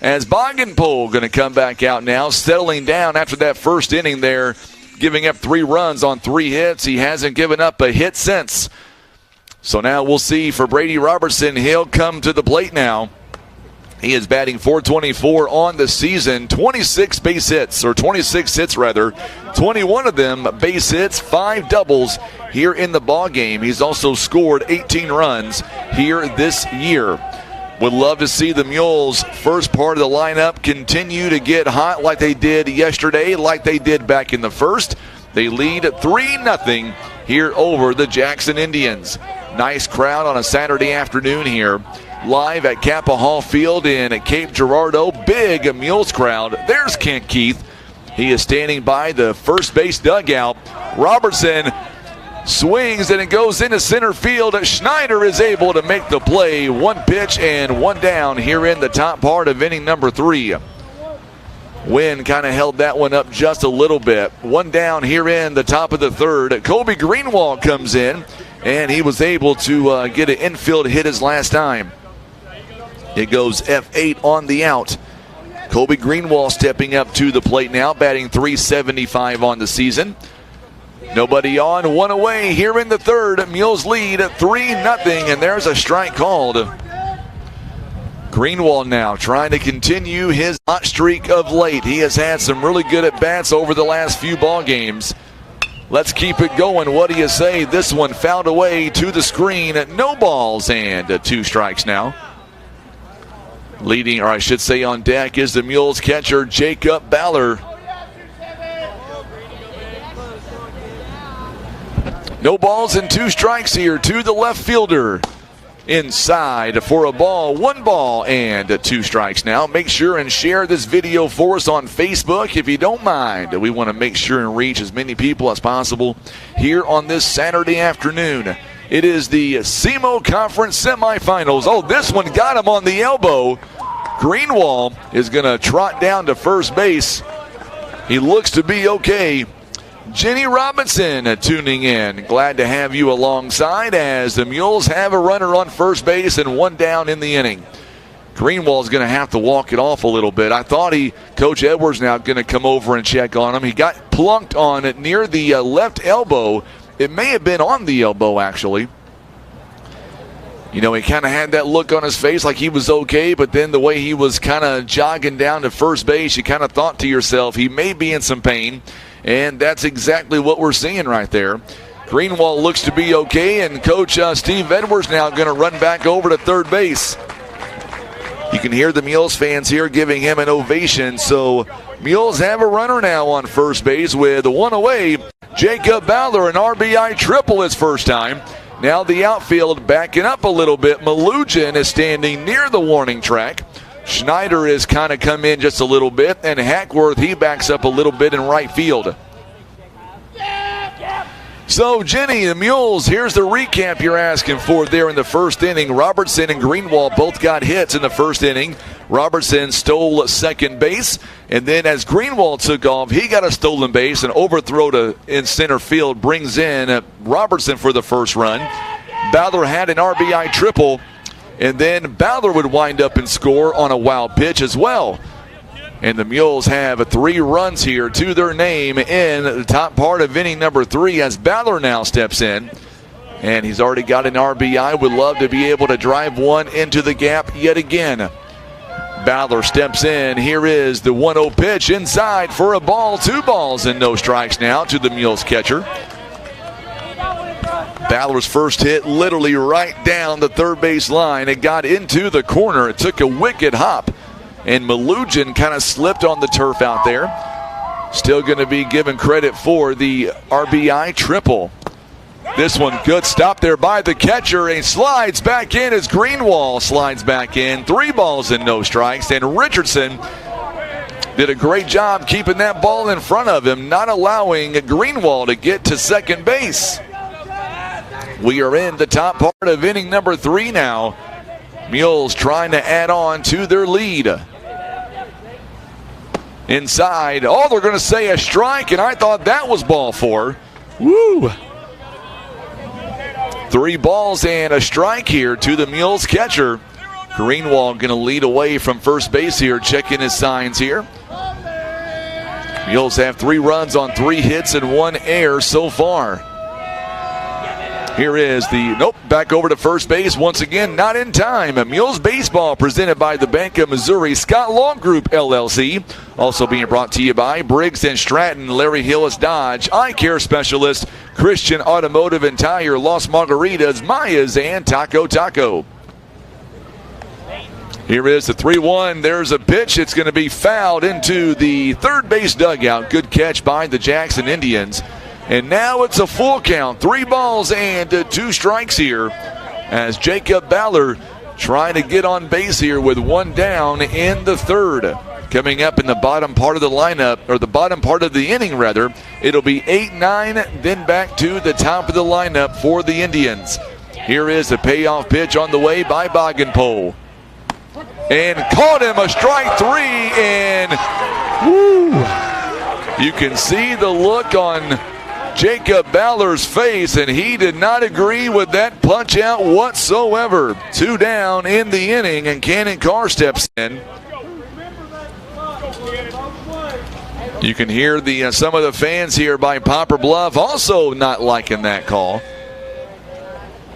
As Bogenpole going to come back out now, settling down after that first inning there, giving up 3 runs on 3 hits. He hasn't given up a hit since. So now we'll see for Brady Robertson. He'll come to the plate now. He is batting .424 on the season, 26 base hits, or 26 hits rather, 21 of them base hits, 5 doubles here in the ball game. He's also scored 18 runs here this year. Would love to see the Mules' first part of the lineup continue to get hot like they did yesterday, like they did back in the first. They lead 3-0 here over the Jackson Indians. Nice crowd on a Saturday afternoon here. Live at Kappa Hall Field in Cape Girardeau. Big Mules crowd. There's Kent Keith. He is standing by the first base dugout. Robertson swings and it goes into center field. Schneider is able to make the play. 1 pitch and 1 down here in the top part of inning number 3. Wind kind of held that one up just a little bit. 1 down here in the top of the 3rd. Kobe Greenwald comes in and he was able to get an infield hit his last time. It goes F8 on the out. Kobe Greenwald stepping up to the plate now, batting .375 on the season. Nobody on, 1 away here in the 3rd. Mules lead 3-0, and there's a strike called. Greenwald now trying to continue his hot streak of late. He has had some really good at-bats over the last few ball games. Let's keep it going. What do you say? This one fouled away to the screen. No balls and 2 strikes now. Leading, or I should say on deck, is the Mules catcher, Jacob Baller. No balls and 2 strikes here to the left fielder. Inside for a ball, 1 ball and 2 strikes now. Make sure and share this video for us on Facebook if you don't mind. We want to make sure and reach as many people as possible here on this Saturday afternoon. It is the SEMO Conference semifinals. Oh, this one got him on the elbow. Greenwald is going to trot down to first base. He looks to be okay. Jenny Robinson tuning in. Glad to have you alongside as the Mules have a runner on first base and 1 down in the inning. Greenwald's going to have to walk it off a little bit. I thought Coach Edwards now going to come over and check on him. He got plunked on it near the left elbow. It may have been on the elbow, actually. You know, he kind of had that look on his face like he was okay, but then the way he was kind of jogging down to first base, you kind of thought to yourself, he may be in some pain, and that's exactly what we're seeing right there. Greenwald looks to be okay, and Coach Steve Edwards now going to run back over to third base. You can hear the Mules fans here giving him an ovation, so Mules have a runner now on first base with 1 away. Jacob Baller, an RBI triple his first time. Now the outfield backing up a little bit. Malugin is standing near the warning track. Schneider has kind of come in just a little bit, and Hackworth, he backs up a little bit in right field. So, Jenny, the Mules, here's the recap you're asking for there in the first inning. Robertson and Greenwald both got hits in the first inning. Robertson stole second base, and then as Greenwald took off, he got a stolen base. An overthrow in center field brings in Robertson for the first run. Ballard had an RBI triple, and then Ballard would wind up and score on a wild pitch as well. And the Mules have 3 runs here to their name in the top part of inning number 3 as Ballard now steps in. And he's already got an RBI. Would love to be able to drive one into the gap yet again. Ballard steps in. Here is the 1-0 pitch inside for a ball. 2 balls and no strikes now to the Mules catcher. Ballard's first hit literally right down the third base line. It got into the corner. It took a wicked hop. And Malugin kind of slipped on the turf out there. Still going to be given credit for the RBI triple. This one, good stop there by the catcher. And slides back in as Greenwald slides back in. 3 balls and no strikes. And Richardson did a great job keeping that ball in front of him, not allowing Greenwald to get to second base. We are in the top part of inning number 3 now. Mules trying to add on to their lead. Inside. Oh, they're going to say a strike, and I thought that was ball 4. Woo! 3 balls and a strike here to the Mules catcher. Greenwald going to lead away from first base here, checking his signs here. Mules have 3 runs on 3 hits and 1 error so far. Here is the, back over to first base once again, not in time. Mules baseball presented by the Bank of Missouri, Scott Law Group, LLC. Also being brought to you by Briggs & Stratton, Larry Hillis Dodge, Eye Care Specialist, Christian Automotive and Tire, Las Margaritas, Mayas, and Taco Taco. Here is the 3-1. There's a pitch. It's going to be fouled into the third base dugout. Good catch by the Jackson Indians. And now it's a full count. 3 balls and 2 strikes here as Jacob Ballard trying to get on base here with 1 down in the third. Coming up in the bottom part of the lineup, or the bottom part of the inning rather, it'll be 8-9, then back to the top of the lineup for the Indians. Here is the payoff pitch on the way by Boggenpole. And caught him, a strike 3, and woo! You can see the look on Jacob Ballard's face, and he did not agree with that punch out whatsoever. 2 down in the inning, and Cannon Carr steps in. You can hear the some of the fans here by Poplar Bluff also not liking that call.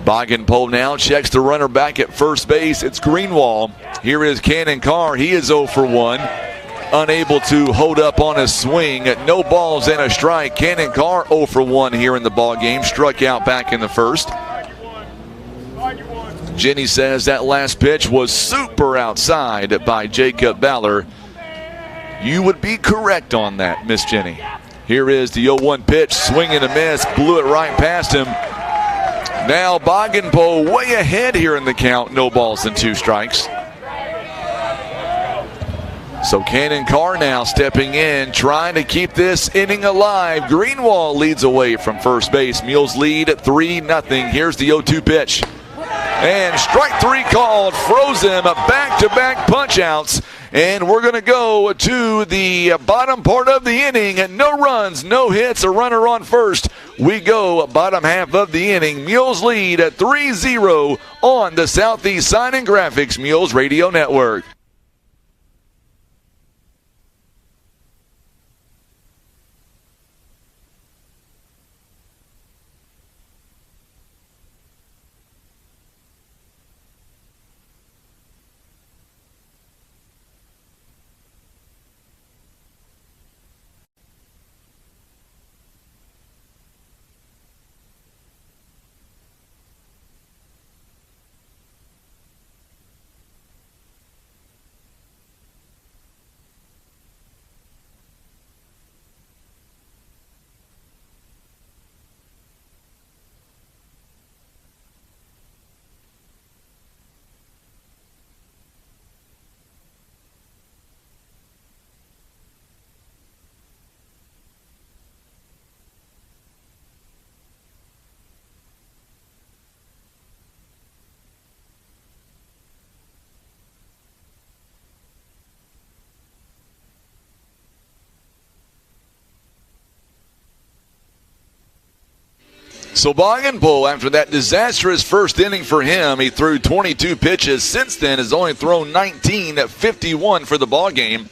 Boggenpole now checks the runner back at first base. It's Greenwald. Here is Cannon Carr. He is 0 for 1. Unable to hold up on a swing. No balls and a strike. Cannon Carr 0 for 1 here in the ball game. Struck out back in the first. Jenny says that last pitch was super outside by Jacob Ballard. You would be correct on that, Miss Jenny. Here is the 0-1 pitch. Swing and a miss. Blew it right past him. Now Boggenpole way ahead here in the count. No balls and 2 strikes. So Cannon Carr now stepping in, trying to keep this inning alive. Greenwald leads away from first base. Mules lead 3-0. Here's the 0-2 pitch. And strike 3 called. Froze him. Back-to-back punch-outs. And we're going to go to the bottom part of the inning. No runs, no hits, a runner on first. We go bottom half of the inning. Mules lead at 3-0 on the Southeast Sign and Graphics Mules Radio Network. So Boggenpole, after that disastrous first inning for him, he threw 22 pitches. Since then, has only thrown 19 at 51 for the ball game.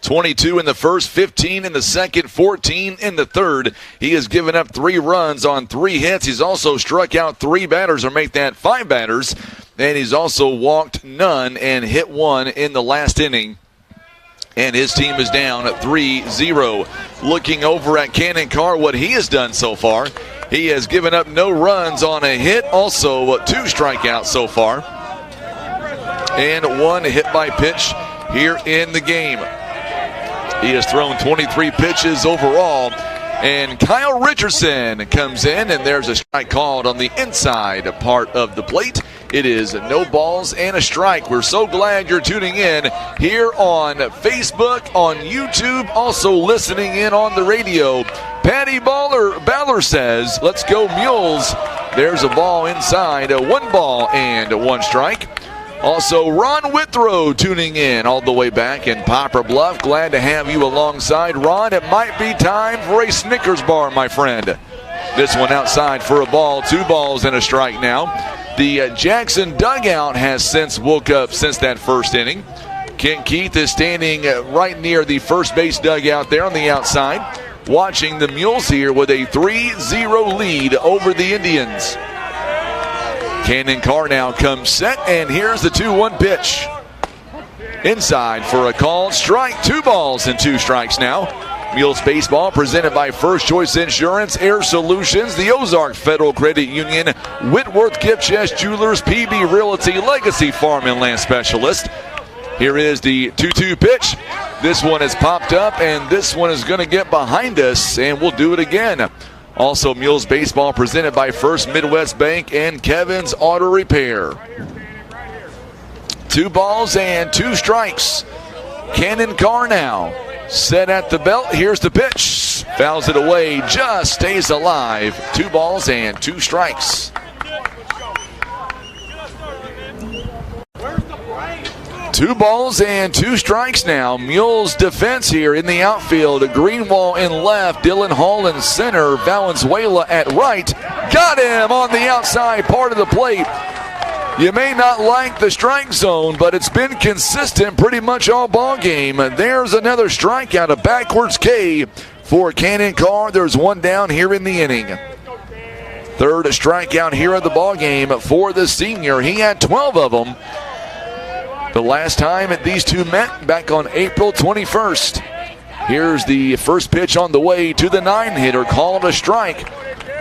22 in the first, 15 in the second, 14 in the third. He has given up 3 runs on 3 hits. He's also struck out 3 batters, or make that 5 batters. And he's also walked none and hit 1 in the last inning. And his team is down at 3-0. Looking over at Cannon Carr, what he has done so far. He has given up no runs on a hit, also 2 strikeouts so far, and 1 hit by pitch here in the game. He has thrown 23 pitches overall, and Kyle Richardson comes in, and there's a strike called on the inside part of the plate. It is no balls and a strike. We're so glad you're tuning in here on Facebook, on YouTube, also listening in on the radio. Patty Baller says, let's go Mules. There's a ball inside, 1 ball and 1 strike. Also, Ron Withrow tuning in all the way back in Poplar Bluff. Glad to have you alongside, Ron. It might be time for a Snickers bar, my friend. This one outside for a ball. 2 balls and a strike now. The Jackson dugout has since woke up since that first inning. Kent Keith is standing right near the first base dugout there on the outside, watching the Mules here with a 3-0 lead over the Indians. Cannon Carr now comes set, and here's the 2-1 pitch. Inside for a called strike. 2 balls and 2 strikes now. Mules baseball presented by First Choice Insurance, Air Solutions, the Ozark Federal Credit Union, Whitworth Gift Chest Jewelers, PB Realty, Legacy Farm and Land Specialist. Here is the 2-2 pitch. This one is popped up, and this one is going to get behind us, and we'll do it again. Also, Mules baseball presented by First Midwest Bank and Kevin's Auto Repair. 2 balls and 2 strikes. Cannon Carr now set at the belt. Here's the pitch. Fouls it away. Just stays alive. 2 balls and 2 strikes. Two balls and 2 strikes now. Mules defense here in the outfield. Greenwald in left. Dylan Hall in center. Valenzuela at right. Got him on the outside part of the plate. You may not like the strike zone, but it's been consistent pretty much all ball game. There's another strikeout, a backwards K for Cannon Carr. There's 1 down here in the inning. 3rd strikeout here of the ball game for the senior. He had 12 of them the last time that these two met back on April 21st. Here's the first pitch on the way to the 9-hitter, called a strike.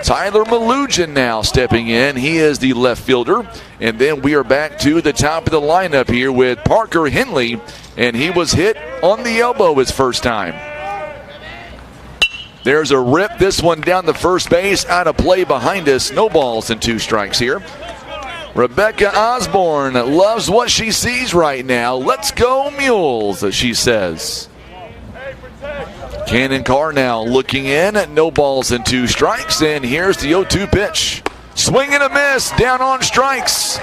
Tyler Malugin now stepping in. He is the left fielder. And then we are back to the top of the lineup here with Parker Henley. And he was hit on the elbow his first time. There's a rip. This one down the first base. Out of play behind us. No balls and 2 strikes here. Rebecca Osborne loves what she sees right now. Let's go Mules, she says. Cannon Carr now looking in. No balls and 2 strikes. And here's the 0-2 pitch. Swing and a miss. Down on strikes.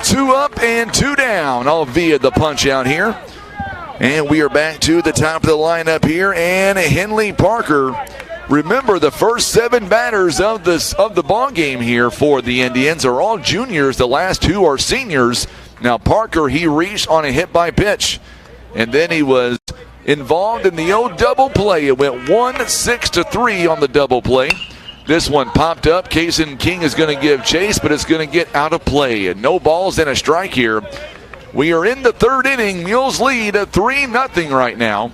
2 up and 2 down. All via the punch out here. And we are back to the top of the lineup here. And Henley Parker. Remember, the first 7 batters of the ball game here for the Indians are all juniors. The last 2 are seniors. Now Parker, he reached on a hit by pitch. And then he was involved in the old double play. It went 1-6-3 on the double play. This one popped up. Kaysen King is going to give chase, but it's going to get out of play. And no balls and a strike here. We are in the 3rd inning. Mules lead at 3-0 right now.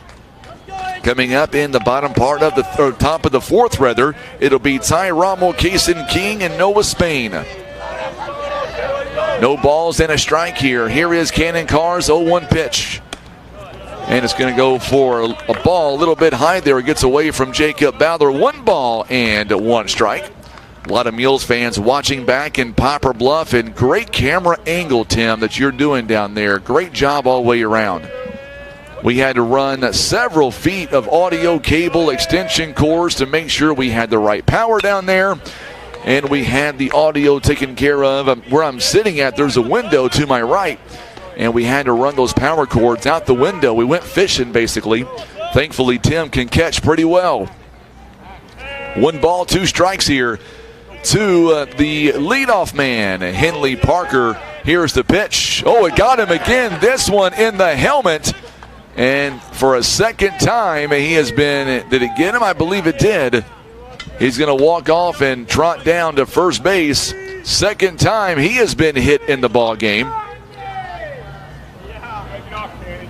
Coming up in the bottom part of the top of the 4th, rather, it'll be Ty Rommel, Kaysen King, and Noah Spain. No balls and a strike here. Here is Cannon Carr's 0-1 pitch. And it's going to go for a ball a little bit high there. It gets away from Jacob Bowler. 1 ball and 1 strike. A lot of Mules fans watching back in Poplar Bluff. And great camera angle, Tim, that you're doing down there. Great job all the way around. We had to run several feet of audio cable extension cords to make sure we had the right power down there. And we had the audio taken care of. Where I'm sitting at, there's a window to my right. And we had to run those power cords out the window. We went fishing, basically. Thankfully, Tim can catch pretty well. 1 ball, 2 strikes here to the leadoff man, Henley Parker. Here's the pitch. Oh, it got him again. This one in the helmet. And for a second time, he has been, did it get him? I believe it did. He's going to walk off and trot down to first base. Second time he has been hit in the ball game.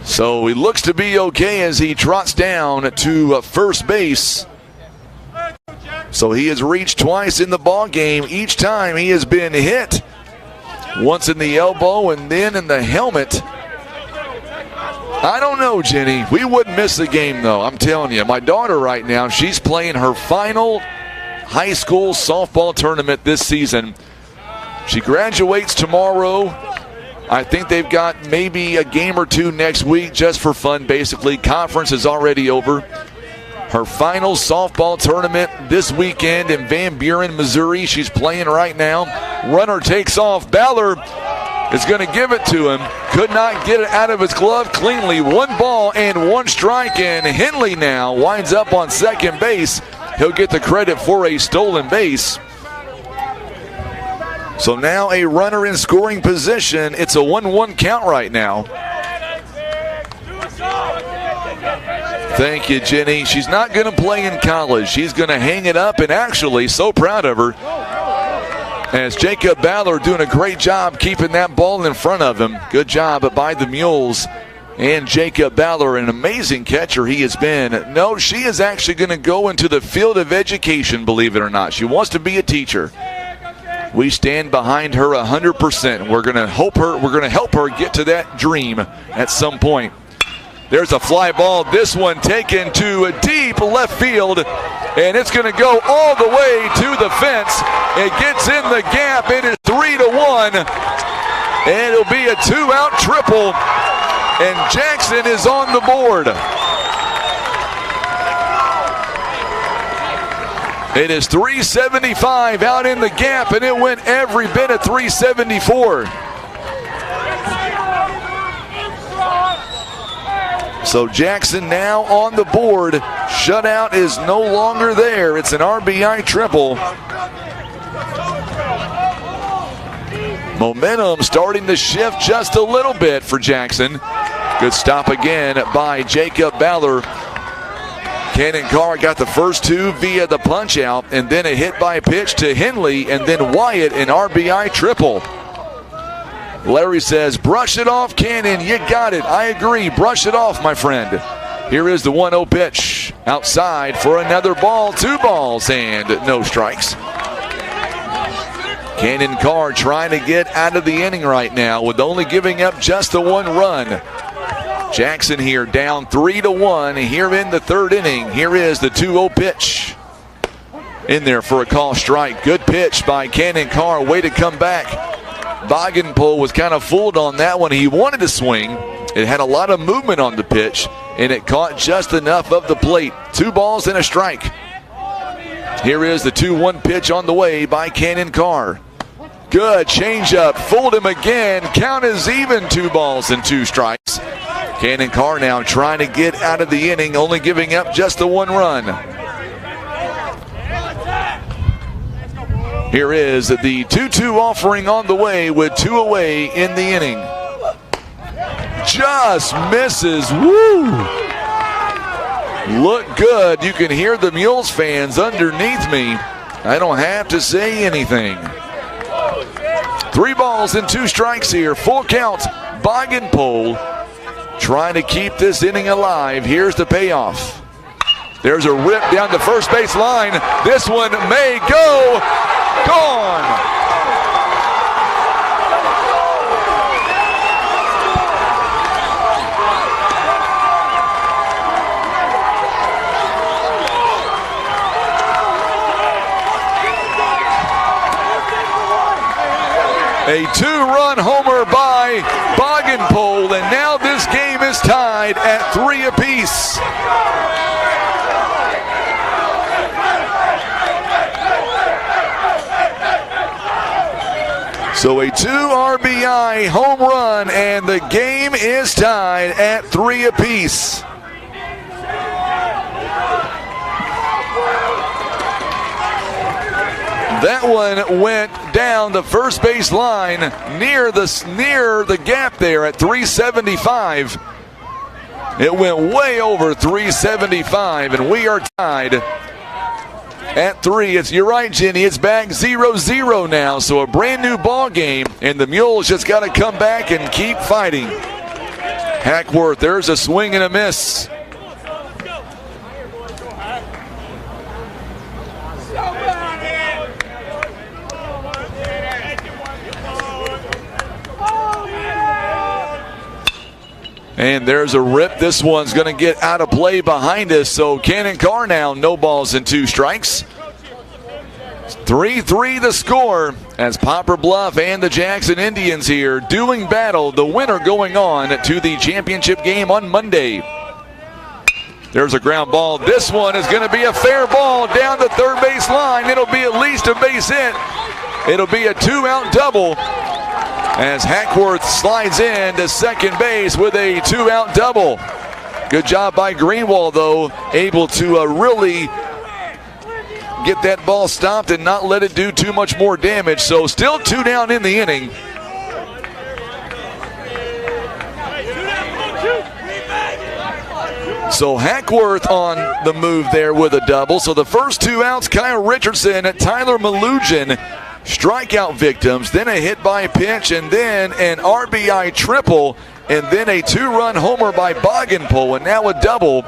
So he looks to be okay as he trots down to first base. So he has reached twice in the ball game. Each time he has been hit. Once in the elbow and then in the helmet. I don't know, Jenny. We wouldn't miss the game, though. I'm telling you. My daughter right now, she's playing her final high school softball tournament this season. She graduates tomorrow. I think they've got maybe a game or 2 next week just for fun, basically. Conference is already over. Her final softball tournament this weekend in Van Buren, Missouri. She's playing right now. Runner takes off. Ballard is going to give it to him. Could not get it out of his glove cleanly. 1 ball and 1 strike, and Henley now winds up on second base. He'll get the credit for a stolen base. So now a runner in scoring position. It's a 1-1 count right now. Thank you, Jenny. She's not going to play in college. She's going to hang it up, and actually, so proud of her. As Jacob Ballard doing a great job keeping that ball in front of him. Good job by the Mules. And Jacob Ballard, an amazing catcher he has been. No, she is actually going to go into the field of education, believe it or not. She wants to be a teacher. We stand behind her 100%. We're going to help her get to that dream at some point. There's a fly ball. This one taken to a deep left field, and it's going to go all the way to the fence. It gets in the gap. It is 3-1, and it'll be a 2-out triple, and Jackson is on the board. It is 375 out in the gap, and it went every bit of 374. So Jackson now on the board. Shutout is no longer there. It's an RBI triple. Momentum starting to shift just a little bit for Jackson. Good stop again by Jacob Ballard. Cannon Carr got the first 2 via the punch out, and then a hit by pitch to Henley, and then Wyatt, an RBI triple. Larry says, brush it off, Cannon. You got it. I agree. Brush it off, my friend. Here is the 1-0 pitch. Outside for another ball. 2 balls and no strikes. Cannon Carr trying to get out of the inning right now with only giving up just the 1 run. Jackson here down 3-1 here in the 3rd inning. Here is the 2-0 pitch. In there for a call strike. Good pitch by Cannon Carr. Way to come back. Wagenpohl was kind of fooled on that one. He wanted to swing. It had a lot of movement on the pitch, and it caught just enough of the plate. 2 balls and a strike. Here is the 2-1 pitch on the way by Cannon Carr. Good changeup. Fooled him again. Count is even. 2 balls and 2 strikes. Cannon Carr now trying to get out of the inning, only giving up just the 1 run. Here is the 2-2 offering on the way with 2 away in the inning. Just misses. Woo! Look good. You can hear the Mules fans underneath me. I don't have to say anything. 3 balls and 2 strikes here. Full count. Wagenpohl trying to keep this inning alive. Here's the payoff. There's a rip down the first base line. This one may go. Gone. A 2-run homer by Wagenpohl, and now this game is tied at 3 apiece. So a 2 RBI home run, and the game is tied at 3 apiece. That one went down the first base line near the gap there at 375. It went way over 375, and we are tied at 3. You're right, Jenny. It's back 0-0 now, so a brand new ball game, and the Mules just got to come back and keep fighting. Hackworth, there's a swing and a miss. And there's a rip. This one's going to get out of play behind us. So Cannon Carr now, no balls and 2 strikes. 3-3 the score as Poplar Bluff and the Jackson Indians here doing battle. The winner going on to the championship game on Monday. There's a ground ball. This one is going to be a fair ball down the third base line. It'll be at least a base hit. It'll be a 2-out double. as Hackworth slides in to second base with a 2-out double. Good job by Greenwald, though, able to really get that ball stopped and not let it do too much more damage. So still 2 down in the inning. So Hackworth on the move there with a double. So the first 2 outs, Kyle Richardson, Tyler Malugin, strikeout victims, then a hit by pitch, and then an RBI triple, and then a 2-run homer by Boggenpoel, and now a double.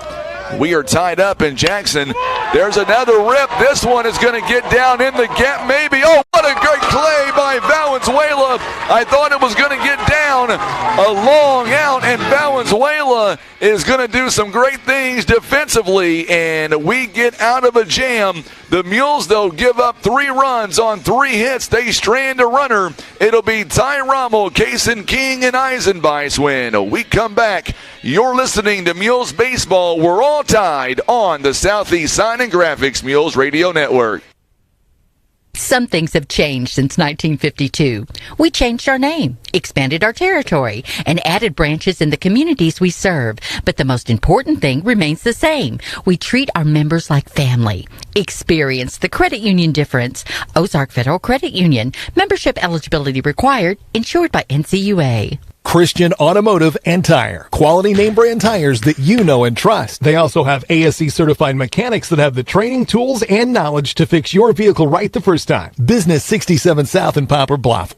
We are tied up in Jackson. There's another rip. This one is going to get down in the gap, maybe. Oh, what a great play by Valenzuela. I thought it was going to get down a long out, and Valenzuela is going to do some great things defensively, and we get out of a jam. The Mules, though, give up 3 runs on 3 hits. They strand a runner. It'll be Ty Rommel, Kaysen King, and Eisenbeis when we come back. You're listening to Mules Baseball. We're all tied on the Southeast Sign and Graphics Mules Radio Network. Some things have changed since 1952. We changed our name, expanded our territory, and added branches in the communities we serve. But the most important thing remains the same. We treat our members like family. Experience the credit union difference. Ozark Federal Credit Union. Membership eligibility required. Insured by NCUA. Christian Automotive and Tire. Quality name brand tires that you know and trust. They also have ASE certified mechanics that have the training, tools, and knowledge to fix your vehicle right the first time. Business 67 South in Poplar Bluff.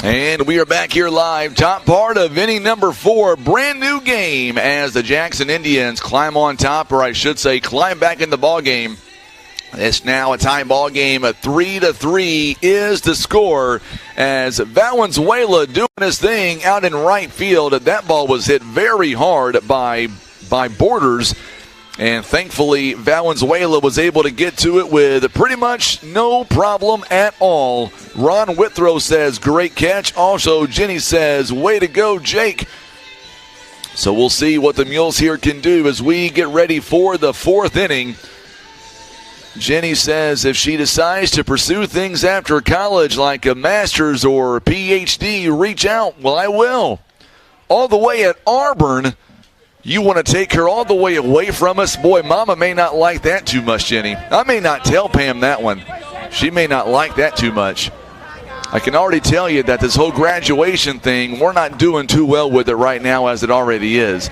And we are back here live, top part of inning number 4, brand new game as the Jackson Indians climb on top, or I should say climb back in the ball game. It's now a tie ball game. 3-3 is the score as Valenzuela doing his thing out in right field. That ball was hit very hard by Borders. And thankfully, Valenzuela was able to get to it with pretty much no problem at all. Ron Withrow says, great catch. Also, Jenny says, way to go, Jake. So we'll see what the Mules here can do as we get ready for the 4th inning. Jenny says if she decides to pursue things after college like a master's or a PhD, reach out. Well, I will. All the way at Auburn. You want to take her all the way away from us? Boy, Mama may not like that too much, Jenny. I may not tell Pam that one. She may not like that too much. I can already tell you that this whole graduation thing, we're not doing too well with it right now as it already is.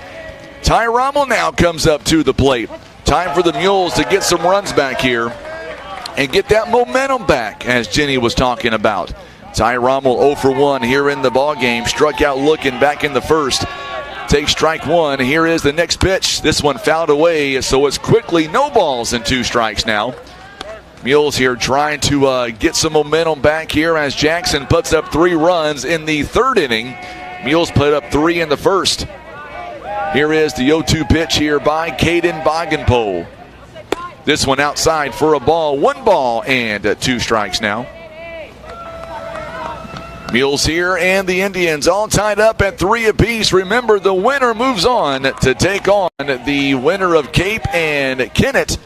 Ty Rommel now comes up to the plate. Time for the Mules to get some runs back here and get that momentum back, as Jenny was talking about. Ty Rommel 0 for 1 here in the ballgame. Struck out looking back in the first. Takes strike 1. Here is the next pitch. This one fouled away, so it's quickly no balls and 2 strikes now. Mules here trying to get some momentum back here as Jackson puts up 3 runs in the 3rd inning. Mules put up 3 in the first. Here is the 0-2 pitch here by Caden Boggenpoel. This one outside for a ball. 1 ball and 2 strikes now. Mules here and the Indians all tied up at 3 apiece. Remember, the winner moves on to take on the winner of Cape and Kennett.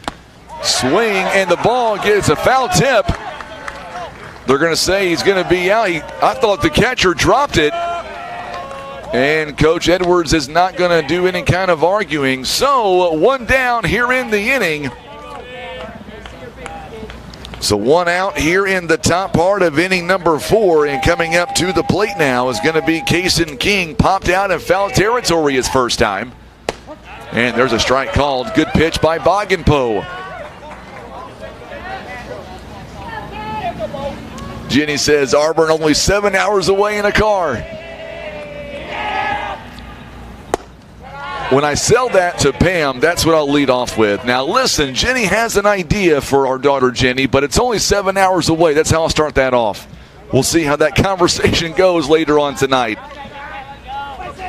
Swing, and the ball gets a foul tip. They're going to say he's going to be out. I thought the catcher dropped it. And Coach Edwards is not going to do any kind of arguing. So 1 down here in the inning. So 1 out here in the top part of inning number 4, and coming up to the plate now is going to be Kaysen King. Popped out in foul territory his first time. And there's a strike called. Good pitch by Boggenpoel. Jenny says Auburn only 7 hours away in a car. When I sell that to Pam, that's what I'll lead off with. Now listen, Jenny has an idea for our daughter Jenny, but it's only 7 hours away. That's how I'll start that off. We'll see how that conversation goes later on tonight.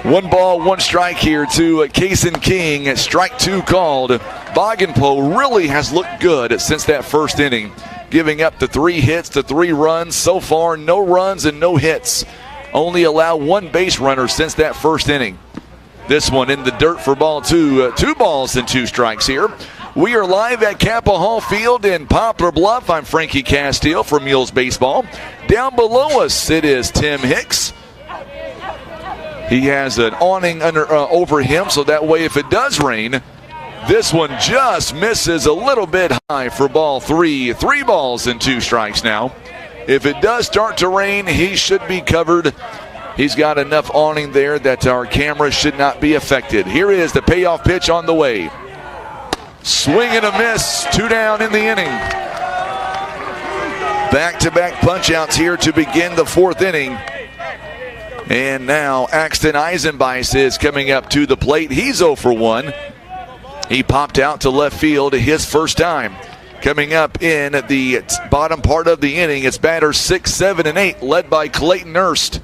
1 ball, 1 strike here to Kaysen King. Strike 2 called. Boggenpoel really has looked good since that first inning, giving up the 3 hits, the 3 runs. So far, no runs and no hits. only allowed one base runner since that first inning. This one in the dirt for ball two. 2 balls and 2 strikes here. We are live at Kappa Hall Field in Poplar Bluff. I'm Frankie Castile from Mules Baseball. Down below us, it is Tim Hicks. He has an awning over him, so that way if it does rain, this one just misses a little bit high for ball 3. 3 balls and 2 strikes now. If it does start to rain, he should be covered. He's got enough awning there that our camera should not be affected. Here is the payoff pitch on the way. Swing and a miss. 2 down in the inning. Back-to-back punch-outs here to begin the 4th inning. And now Axton Eisenbeis is coming up to the plate. He's 0 for 1. He popped out to left field his first time. Coming up in the bottom part of the inning, it's batters 6, 7, and 8, led by Clayton Erst.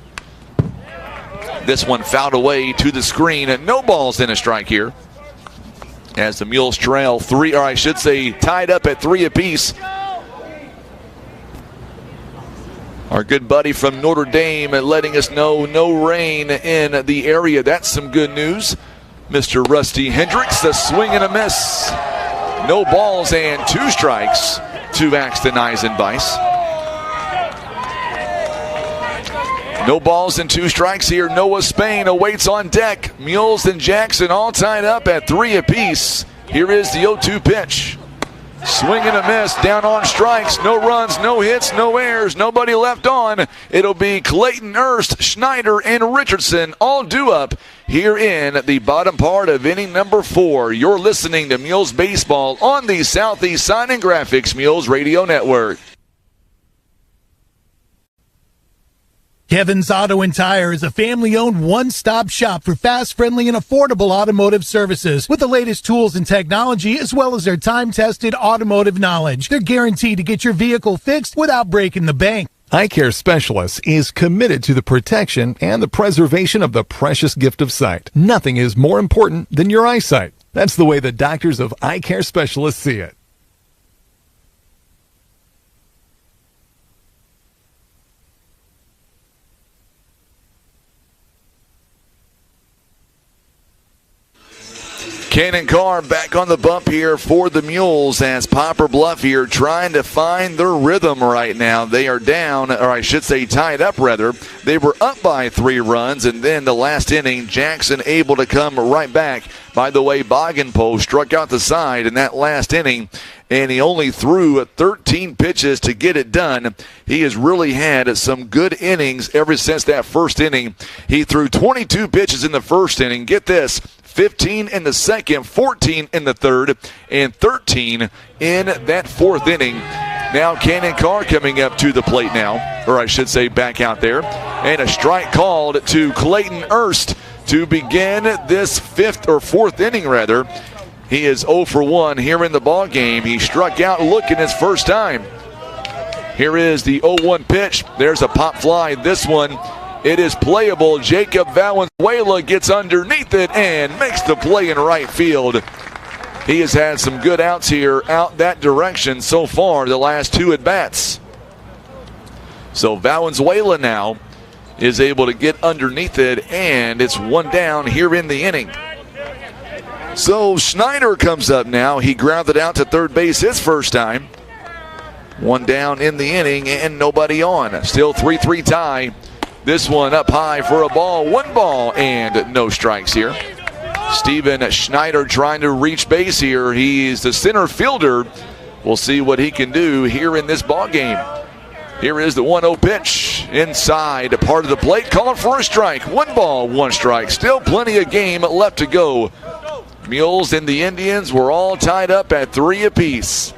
This one fouled away to the screen, and no balls in a strike here. As the Mules trail 3, or I should say tied up at 3 apiece. Our good buddy from Notre Dame letting us know no rain in the area. That's some good news. Mr. Rusty Hendricks, a swing and a miss. No balls and 2 strikes to Axton Eisenbeis. No balls and 2 strikes here. Noah Spain awaits on deck. Mules and Jackson all tied up at 3 apiece. Here is the 0-2 pitch. Swing and a miss, down on strikes. No runs, no hits, no errors, nobody left on. It'll be Clayton Erst, Schneider, and Richardson all due up here in the bottom part of inning number 4. You're listening to Mules Baseball on the Southeast Sign and Graphics Mules Radio Network. Kevin's Auto and Tire is a family-owned one-stop shop for fast, friendly, and affordable automotive services with the latest tools and technology as well as their time-tested automotive knowledge. They're guaranteed to get your vehicle fixed without breaking the bank. Eye Care Specialists is committed to the protection and the preservation of the precious gift of sight. Nothing is more important than your eyesight. That's the way the doctors of Eye Care Specialists see it. Cannon Carr back on the bump here for the Mules as Poplar Bluff here trying to find their rhythm right now. They are down, or I should say tied up rather. They were up by 3 runs, and then the last inning, Jackson able to come right back. By the way, Bogenpo struck out the side in that last inning, and he only threw 13 pitches to get it done. He has really had some good innings ever since that first inning. He threw 22 pitches in the first inning. Get this, 15 in the second, 14 in the third, and 13 in that 4th inning. Now Cannon Carr coming up to the plate now, or I should say back out there. And a strike called to Clayton Erst to begin this 5th or 4th inning rather. He is 0 for 1 here in the ball game. He struck out looking his first time. Here is the 0-1 pitch. There's a pop fly. This one, it is playable. Jacob Valenzuela gets underneath it and makes the play in right field. He has had some good outs here out that direction so far the last 2 at-bats. So Valenzuela now is able to get underneath it, and it's 1 down here in the inning. So Schneider comes up now. He grounded out to third base his first time. 1 down in the inning and nobody on. Still 3-3 tie. This one up high for a ball. 1 ball and no strikes here. Steven Schneider trying to reach base here. He's the center fielder. We'll see what he can do here in this ball game. Here is the 1-0 pitch inside part of the plate. Calling for a strike. 1 ball, 1 strike. Still plenty of game left to go. Mules and the Indians were all tied up at 3 apiece.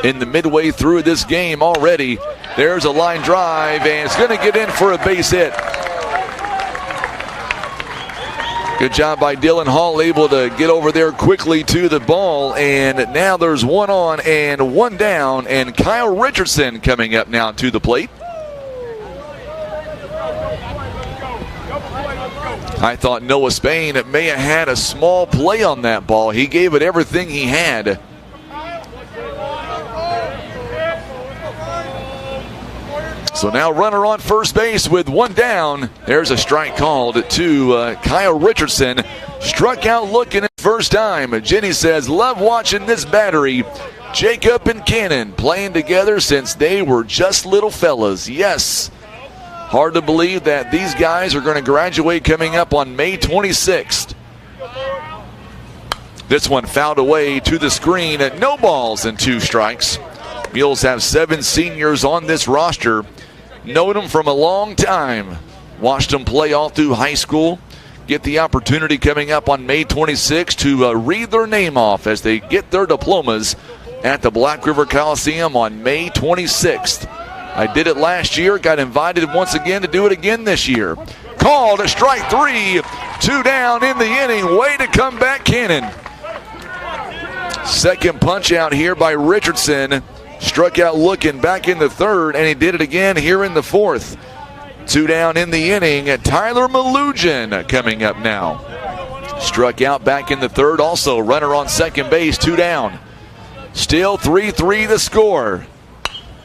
In the midway through this game already, there's a line drive, and it's going to get in for a base hit. Good job by Dylan Hall, able to get over there quickly to the ball, and now there's 1 on and 1 down, and Kyle Richardson coming up now to the plate. I thought Noah Spain may have had a small play on that ball. He gave it everything he had. So now runner on first base with one down. There's a strike called to Kyle Richardson. Struck out looking at first time. Jenny says, love watching this battery. Jacob and Cannon playing together since they were just little fellas. Yes. Hard to believe that these guys are going to graduate coming up on May 26th. This one fouled away to the screen. No balls and 2 strikes. Mules have 7 seniors on this roster. Known them from a long time. Watched them play all through high school. Get the opportunity coming up on May 26th to read their name off as they get their diplomas at the Black River Coliseum on May 26th. I did it last year. Got invited once again to do it again this year. Called a strike 3. 2 down in the inning. Way to come back, Cannon. Second punch out here by Richardson. Struck out looking back in the third, and he did it again here in the fourth. 2 down in the inning. Tyler Malugin coming up now. Struck out back in the third. Also, runner on second base, 2 down. Still 3-3 the score.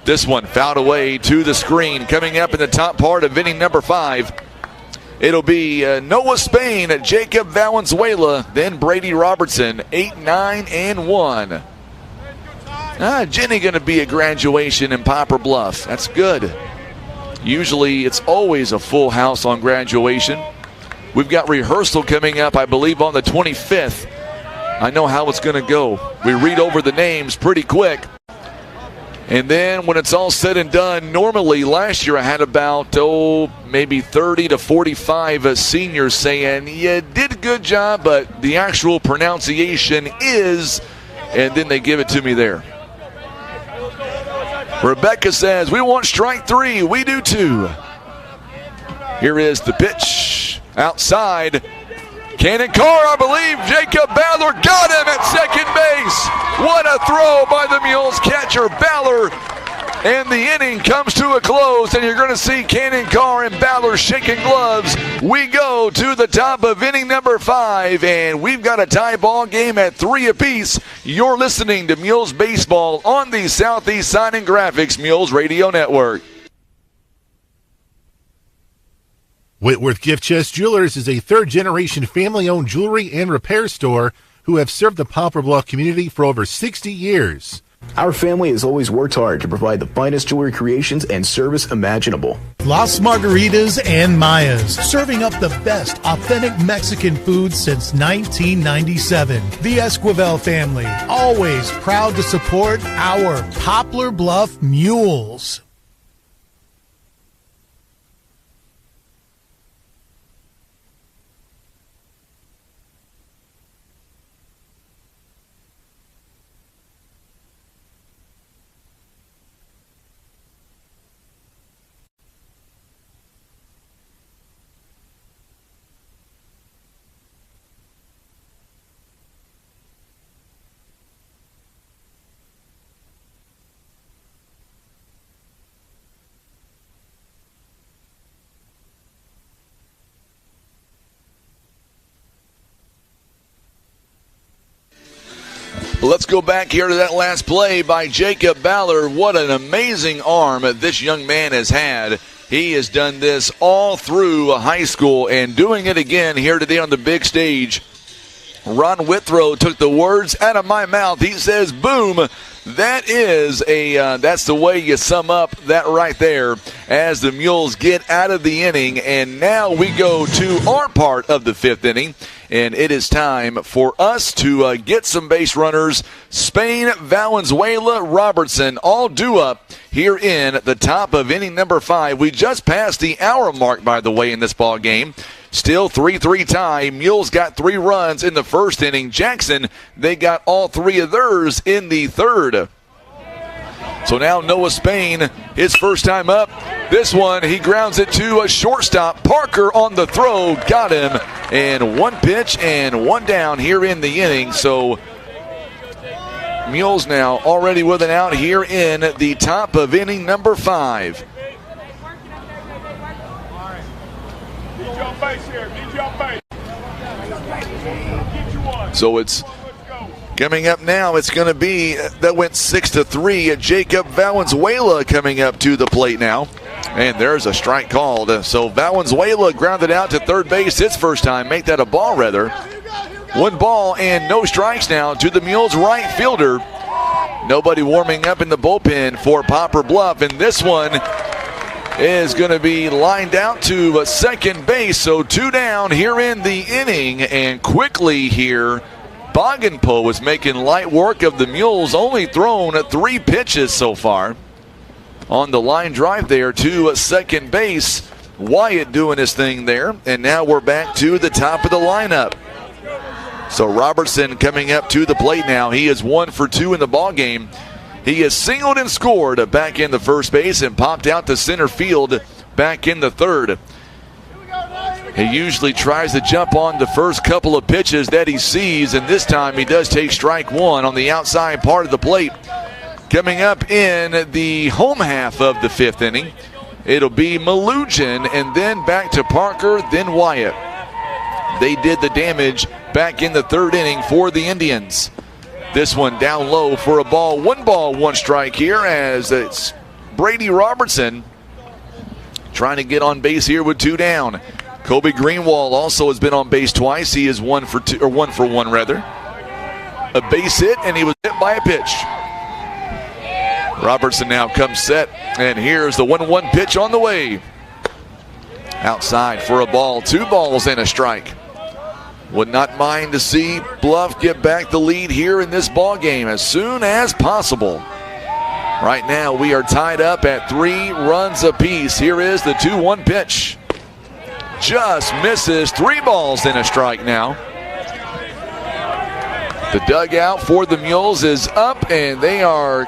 This one fouled away to the screen. Coming up in the top part of inning number 5. It'll be Noah Spain, Jacob Valenzuela, then Brady Robertson, 8, 9, and 1. Jenny going to be at graduation in Poplar Bluff. That's good. Usually it's always a full house on graduation. We've got rehearsal coming up, I believe, on the 25th. I know how it's going to go. We read over the names pretty quick. And then when it's all said and done, normally last year I had about, maybe 30 to 45 seniors saying, you did a good job, but the actual pronunciation is, and then they give it to me there. Rebecca says, we want strike 3. We do too. Here is the pitch. Outside. Cannon Carr, I believe. Jacob Ballard got him at second base. What a throw by the Mules catcher, Ballard. And the inning comes to a close, and you're going to see Cannon Carr and Ballard shaking gloves. We go to the top of inning number 5, and we've got a tie ball game at 3 apiece. You're listening to Mules Baseball on the Southeast Sign and Graphics Mules Radio Network. Whitworth Gift Chest Jewelers is a third-generation family-owned jewelry and repair store who have served the Poplar Bluff community for over 60 years. Our family has always worked hard to provide the finest jewelry creations and service imaginable. Las Margaritas and Mayas, serving up the best authentic Mexican food since 1997. The Esquivel family, always proud to support our Poplar Bluff Mules. Let's go back here to that last play by Jacob Ballard. What an amazing arm this young man has had. He has done this all through high school and doing it again here today on the big stage. Ron Withrow took the words out of my mouth. He says, boom. That is that's the way you sum up that right there as the Mules get out of the inning. And now we go to our part of the 5th inning. And it is time for us to get some base runners. Spain, Valenzuela, Robertson all due up here in the top of inning number 5. We just passed the hour mark, by the way, in this ball game. Still 3-3 tie. Mules got 3 runs in the first inning. Jackson, they got all 3 of theirs in the third. So now Noah Spain, his first time up. This one, he grounds it to a shortstop. Parker on the throw, got him. And 1 pitch and 1 down here in the inning. So Mules now already with an out here in the top of inning number 5. So it's coming up now. It's going to be, that went 6-3. Jacob Valenzuela coming up to the plate now. And there's a strike called. So Valenzuela grounded out to third base his first time. Make that a ball, rather. 1 ball and no strikes now to the Mules right fielder. Nobody warming up in the bullpen for Poplar Bluff. And this one is going to be lined out to second base. So 2 down here in the inning. And quickly here, Bogenpo was making light work of the Mules. Only thrown 3 pitches so far. On the line drive there to second base. Wyatt doing his thing there. And now we're back to the top of the lineup. So Robertson coming up to the plate now. He is 1 for 2 in the ball game. He has singled and scored back in the first base and popped out to center field back in the third. He usually tries to jump on the first couple of pitches that he sees, and this time he does take strike 1 on the outside part of the plate. Coming up in the home half of the 5th inning, it'll be Malugin and then back to Parker, then Wyatt. They did the damage back in the 3rd inning for the Indians. This one down low for a ball. 1 ball, 1 strike here as it's Brady Robertson trying to get on base here with 2 down. Kobe Greenwald also has been on base twice. He is 1 for 2, or 1 for 1 rather. A base hit, and he was hit by a pitch. Robertson now comes set, and here's the 1-1 pitch on the way. Outside for a ball. 2 balls and a strike. Would not mind to see Bluff get back the lead here in this ball game as soon as possible. Right now we are tied up at 3 runs apiece. Here is the 2-1 pitch. Just misses. 3 balls and a strike now. The dugout for the Mules is up, and they are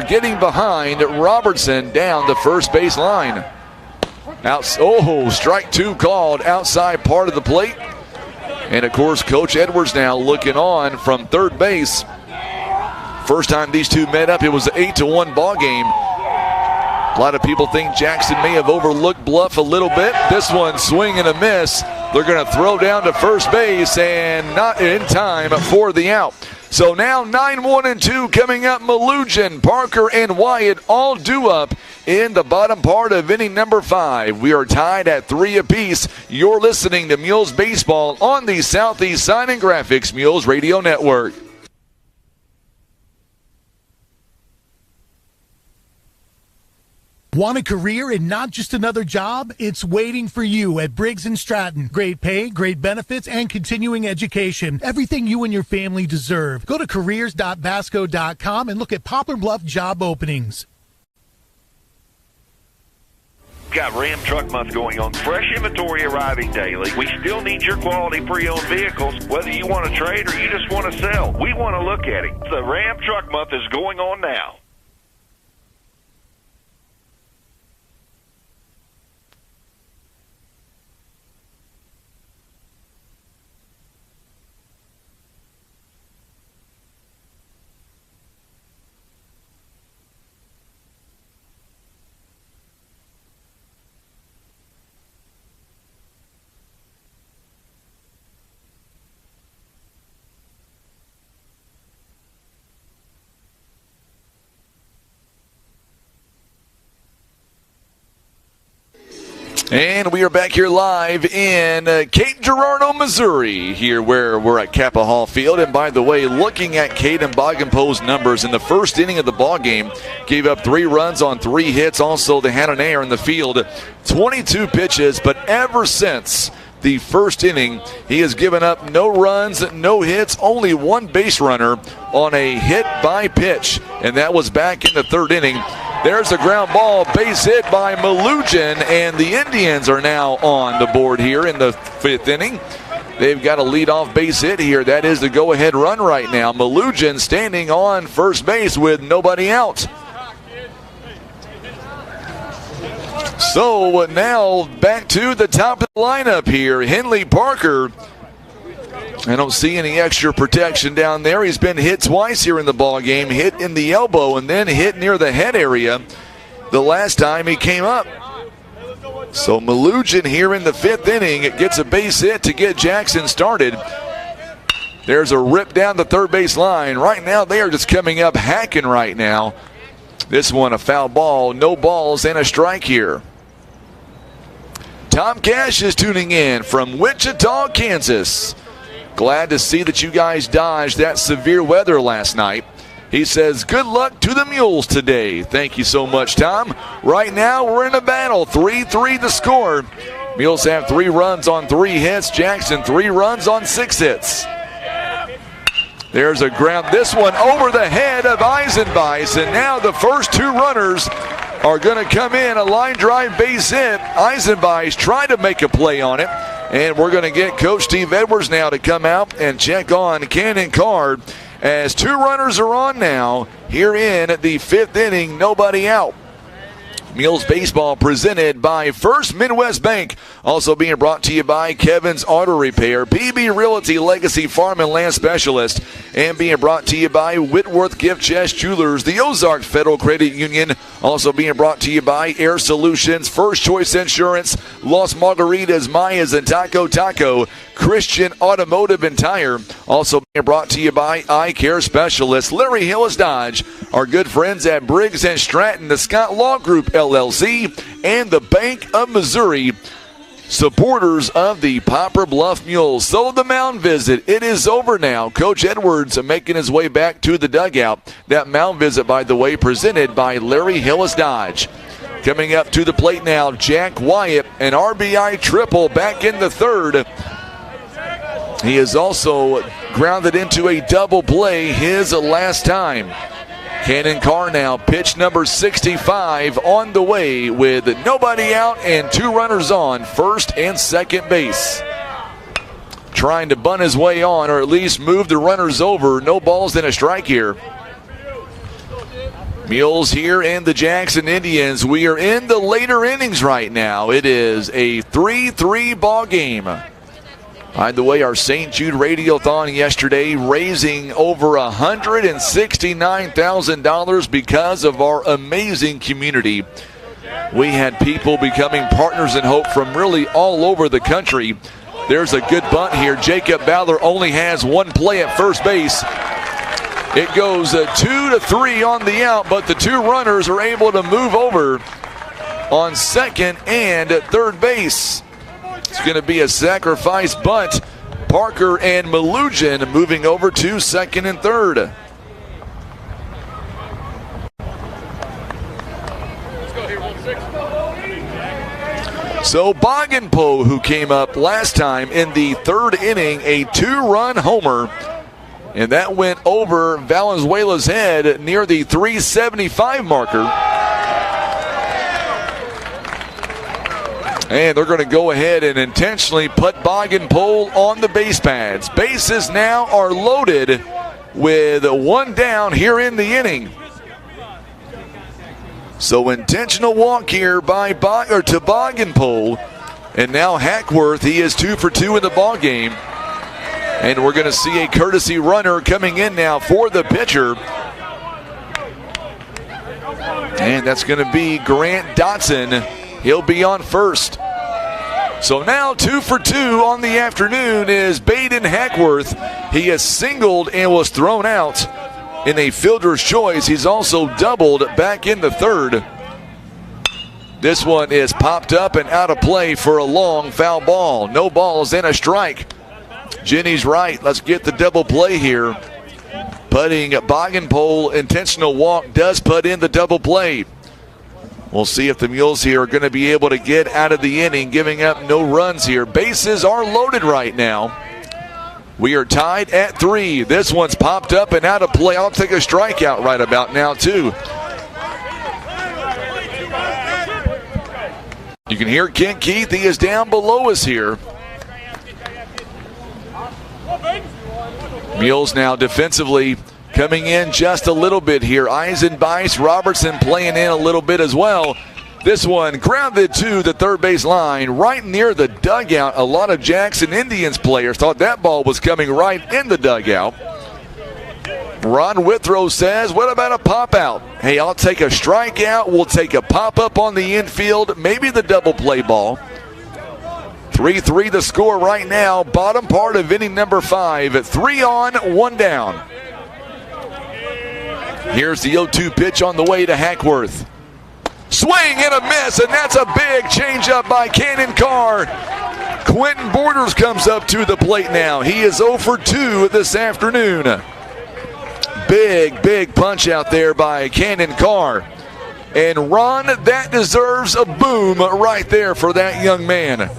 getting behind Robertson down the first base line. Strike 2 called outside part of the plate. And, of course, Coach Edwards now looking on from third base. First time these two met up, it was an 8-1 ball game. A lot of people think Jackson may have overlooked Bluff a little bit. This one, swing and a miss. They're going to throw down to first base and not in time for the out. So now 9-1-2 coming up. Malugin, Parker, and Wyatt all due up in the bottom part of inning number 5. We are tied at 3 apiece. You're listening to Mules Baseball on the Southeast Sign and Graphics Mules Radio Network. Want a career and not just another job? It's waiting for you at Briggs & Stratton. Great pay, great benefits, and continuing education. Everything you and your family deserve. Go to careers.basco.com and look at Poplar Bluff job openings. Got Ram Truck Month going on. Fresh inventory arriving daily. We still need your quality pre-owned vehicles, whether you want to trade or you just want to sell. We want to look at it. The Ram Truck Month is going on now. And we are back here live in Cape Girardeau, Missouri, here where we're at Kappa Hall Field. And by the way, looking at Caden Bogenpo's numbers in the first inning of the ball game, gave up 3 runs on 3 hits. Also, they had an error in the field, 22 pitches, but ever since the first inning, he has given up no runs, no hits, only 1 base runner on a hit by pitch, and that was back in the 3rd inning. There's a ground ball, base hit by Malugin, and the Indians are now on the board here in the 5th inning. They've got a leadoff base hit here. That is the go-ahead run right now. Malugin standing on first base with nobody out. So now back to the top of the lineup here. Henley Parker. I don't see any extra protection down there. He's been hit twice here in the ball game. Hit in the elbow and then hit near the head area the last time he came up. So Malugin here in the 5th inning gets a base hit to get Jackson started. There's a rip down the third base line. Right now they are just coming up hacking right now. This one a foul ball, no balls and a strike here. Tom Cash is tuning in from Wichita, Kansas. Glad to see that you guys dodged that severe weather last night. He says, good luck to the Mules today. Thank you so much, Tom. Right now, we're in a battle. 3-3 the score. Mules have 3 runs on 3 hits. Jackson 3 runs on 6 hits. There's a ground. This one over the head of Eisenbeis. And now the first 2 runners are going to come in. A line drive base hit. Eisenbeis tried to make a play on it. And we're going to get Coach Steve Edwards now to come out and check on Cannon Card. As 2 runners are on now, here in the 5th inning, nobody out. Mules baseball presented by First Midwest Bank. Also being brought to you by Kevin's Auto Repair, BB Realty Legacy Farm and Land Specialist, and being brought to you by Whitworth Gift Chest Jewelers, the Ozark Federal Credit Union. Also being brought to you by Air Solutions, First Choice Insurance, Los Margaritas, Mayas, and Taco Taco, Christian Automotive and Tire. Also being brought to you by Eye Care Specialist, Larry Hillis Dodge, our good friends at Briggs & Stratton, the Scott Law Group LLC, and the Bank of Missouri, supporters of the Poplar Bluff Mules. So the mound visit, it is over now. Coach Edwards making his way back to the dugout. That mound visit, by the way, presented by Larry Hillis Dodge. Coming up to the plate now, Jack Wyatt, an RBI triple back in the 3rd. He is also grounded into a double play his last time. Cannon Carr now, pitch number 65 on the way with nobody out and 2 runners on first and second base. Trying to bunt his way on, or at least move the runners over. No balls and a strike here. Mules here and the Jackson Indians. We are in the later innings right now. It is a 3-3 ball game. By the way, our St. Jude Radiothon yesterday raising over $169,000 because of our amazing community. We had people becoming partners in hope from really all over the country. There's a good bunt here. Jacob Ballard only has 1 play at first base. It goes 2-3 on the out, but the 2 runners are able to move over on second and third base. It's going to be a sacrifice bunt. Parker and Malugin moving over to second and third. So Bogenpo, who came up last time in the 3rd inning, a 2-run homer. And that went over Valenzuela's head near the 375 marker. And they're going to go ahead and intentionally put Bogenpole on the base pads. Bases now are loaded with 1 down here in the inning. So intentional walk here by Bogenpole. And now Hackworth, he is 2 for 2 in the ball game. And we're going to see a courtesy runner coming in now for the pitcher. And that's going to be Grant Dotson. He'll be on first. So now 2 for 2 on the afternoon is Baden Hackworth. He has singled and was thrown out in a fielder's choice. He's also doubled back in the 3rd. This one is popped up and out of play for a long foul ball. No balls and a strike. Jenny's right. Let's get the double play here. Putting Bogenpole, intentional walk, does put in the double play. We'll see if the Mules here are going to be able to get out of the inning, giving up no runs here. Bases are loaded right now. We are tied at 3. This one's popped up and out of play. I'll take a strikeout right about now, too. You can hear Ken Keith. He is down below us here. Mules now defensively coming in just a little bit here. Eisenbeis, Robertson playing in a little bit as well. This one grounded to the third base line right near the dugout. A lot of Jackson Indians players thought that ball was coming right in the dugout. Ron Withrow says, what about a pop-out? Hey, I'll take a strikeout. We'll take a pop-up on the infield, maybe the double play ball. 3-3 the score right now. Bottom part of inning number 5. 3 on, 1 down. Here's the 0-2 pitch on the way to Hackworth. Swing and a miss, and that's a big changeup by Cannon Carr. Quentin Borders comes up to the plate now. He is 0 for 2 this afternoon. Big punch out there by Cannon Carr. And Ron, that deserves a boom right there for that young man.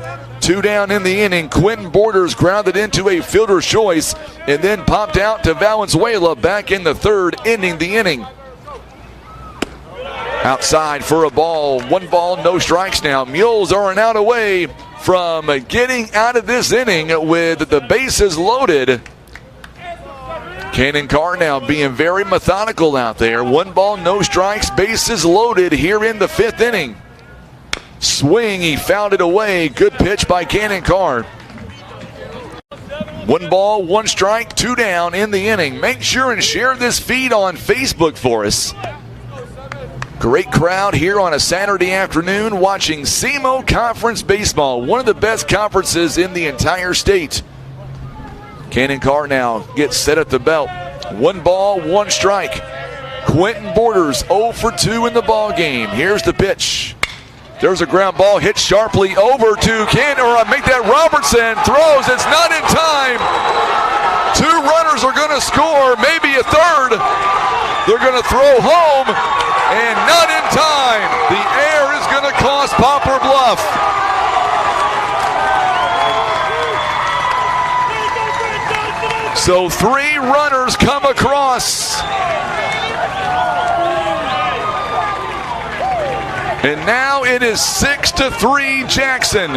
2 down in the inning. Quentin Borders grounded into a fielder's choice and then popped out to Valenzuela back in the third, ending the inning. Outside for a ball. 1 ball, no strikes now. Mules are an out away from getting out of this inning with the bases loaded. Cannon Carr now being very methodical out there. 1 ball, no strikes, bases loaded here in the 5th inning. Swing, he fouled it away. Good pitch by Cannon Carr. 1 ball, 1 strike, 2 down in the inning. Make sure and share this feed on Facebook for us. Great crowd here on a Saturday afternoon watching SEMO Conference Baseball, one of the best conferences in the entire state. Cannon Carr now gets set at the belt. 1 ball, 1 strike. Quentin Borders 0 for 2 in the ball game. Here's the pitch. There's a ground ball hit sharply over to make that Robertson throws. It's not in time. 2 runners are going to score, maybe a third. They're going to throw home, and not in time. The air is going to cost Poplar Bluff. So 3 runners come across. And now it is 6-3 Jackson.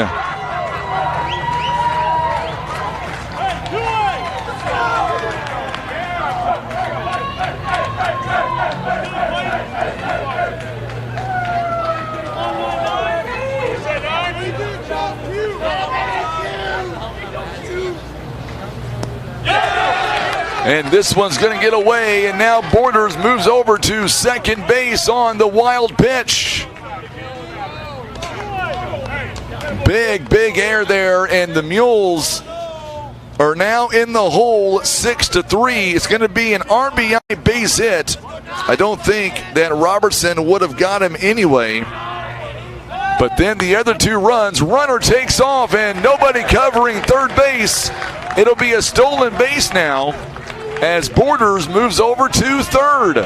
And this one's going to get away, and now Borders moves over to second base on the wild pitch. Big air there, and the Mules are now in the hole 6-3. It's going to be an RBI base hit. I don't think that Robertson would have got him anyway. But then the other 2 runs, runner takes off, and nobody covering third base. It'll be a stolen base now as Borders moves over to third.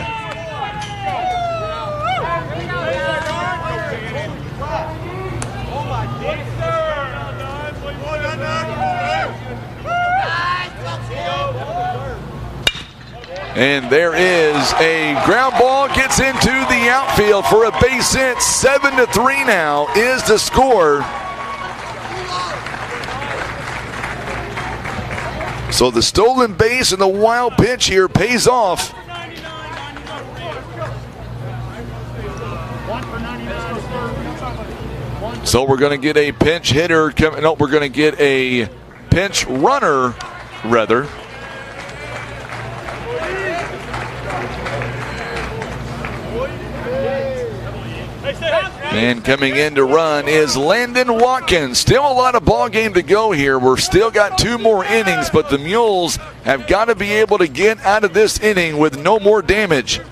And there is a ground ball, gets into the outfield for a base hit. 7-3 now is the score. So the stolen base and the wild pitch here pays off. So we're going to get a pinch hitter. No, we're going to get a pinch runner, rather. And coming in to run is Landon Watkins. Still a lot of ball game to go here. We're still got 2 more innings, but the Mules have got to be able to get out of this inning with no more damage.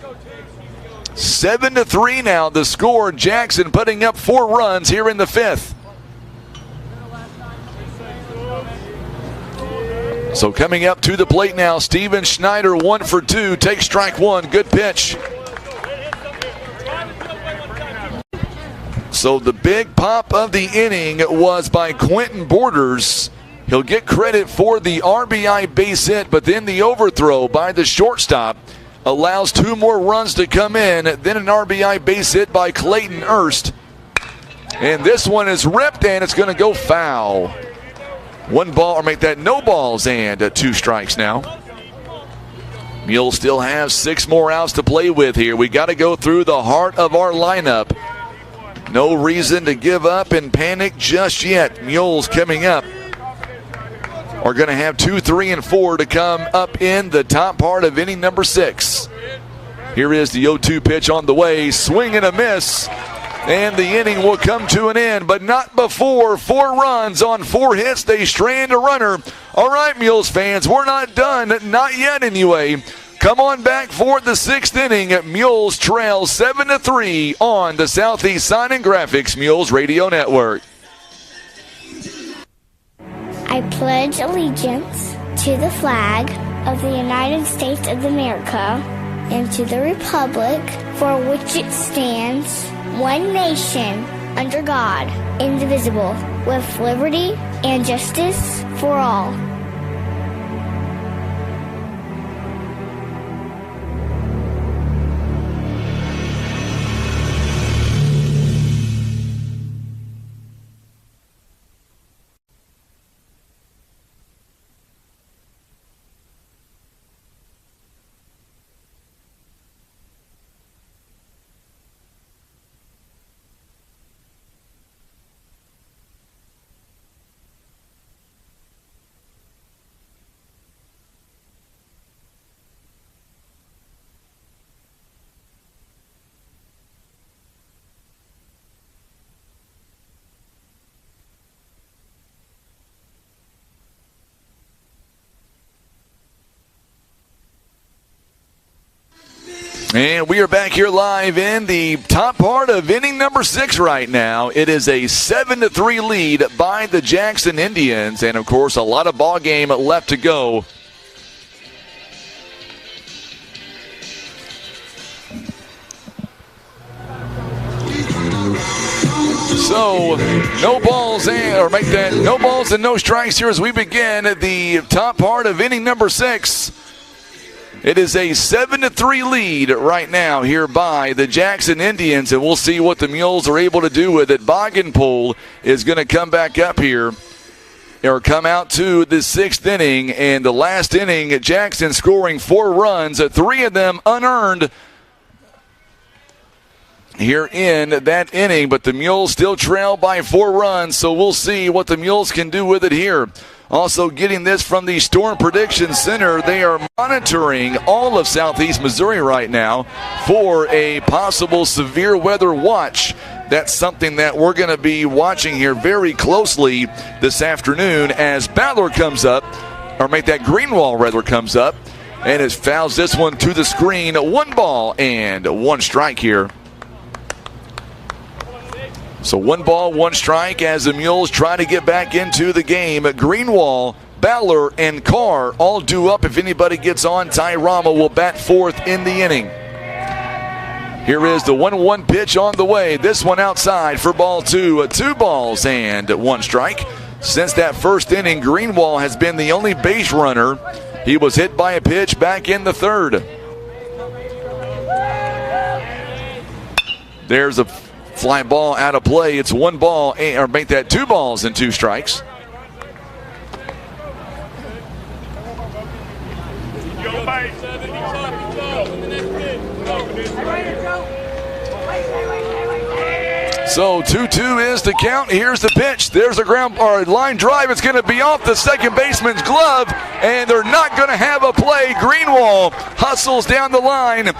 7-3 now the score. Jackson putting up 4 runs here in the 5th. So coming up to the plate now, Steven Schneider 1 for 2. Takes strike 1. Good pitch. So the big pop of the inning was by Quentin Borders. He'll get credit for the RBI base hit, but then the overthrow by the shortstop allows 2 more runs to come in. Then an RBI base hit by Clayton Erst. And this one is ripped, and it's going to go foul. 1 ball, or make that no balls, and 2 strikes now. Mules still have 6 more outs to play with here. We got to go through the heart of our lineup. No reason to give up and panic just yet. Mules coming up are going to have 2, 3, and 4 to come up in the top part of inning number 6. Here is the 0-2 pitch on the way. Swing and a miss. And the inning will come to an end, but not before 4 runs on 4 hits. They strand a runner. All right, Mules fans, we're not done. Not yet anyway. come on back for the 6th inning. Mules trail 7-3 on the Southeast Sign and Graphics Mules Radio Network. I pledge allegiance to the flag of the United States of America and to the republic for which it stands, one nation, under God, indivisible, with liberty and justice for all. And we are back here live in the top part of inning number 6 right now. It is a 7-3 lead by the Jackson Indians. And, of course, a lot of ball game left to go. So, no balls and no strikes here as we begin the top part of inning number 6. It is a 7-3 lead right now here by the Jackson Indians, and we'll see what the Mules are able to do with it. Boggenpool is going to come back up here, or come out to the 6th inning, and the last inning, Jackson scoring 4 runs, 3 of them unearned here in that inning, but the Mules still trail by 4 runs, so we'll see what the Mules can do with it here. Also getting this from the Storm Prediction Center. They are monitoring all of southeast Missouri right now for a possible severe weather watch. That's something that we're going to be watching here very closely this afternoon as Ballard comes up, or Greenwall rather comes up, and it fouls this one to the screen. 1 ball and 1 strike here. So 1 ball, 1 strike as the Mules try to get back into the game. Greenwall, Baller, and Carr all due up. If anybody gets on, Ty Rama will bat 4th in the inning. Here is the 1-1 pitch on the way. This one outside for ball 2. 2 balls and 1 strike. Since that first inning, Greenwall has been the only base runner. He was hit by a pitch back in the 3rd. There's a fly ball out of play. It's 1 ball, or 2 balls and 2 strikes. So 2-2 is the count. Here's the pitch. There's a line drive. It's going to be off the second baseman's glove, and they're not going to have a play. Greenwall hustles down the line.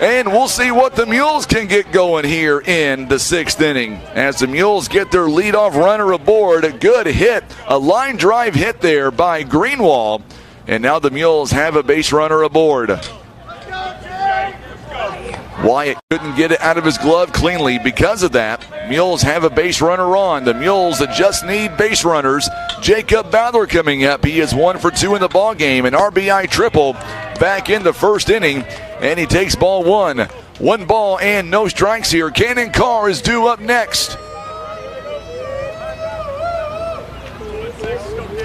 And we'll see what the Mules can get going here in the 6th inning. As the Mules get their leadoff runner aboard, a good hit, a line drive hit there by Greenwall. And now the Mules have a base runner aboard. Wyatt couldn't get it out of his glove cleanly. Because of that, Mules have a base runner on. The Mules just need base runners. Jacob Ballard coming up. He is 1 for 2 in the ballgame. An RBI triple back in the 1st inning. And he takes ball 1. 1 ball and no strikes here. Cannon Carr is due up next.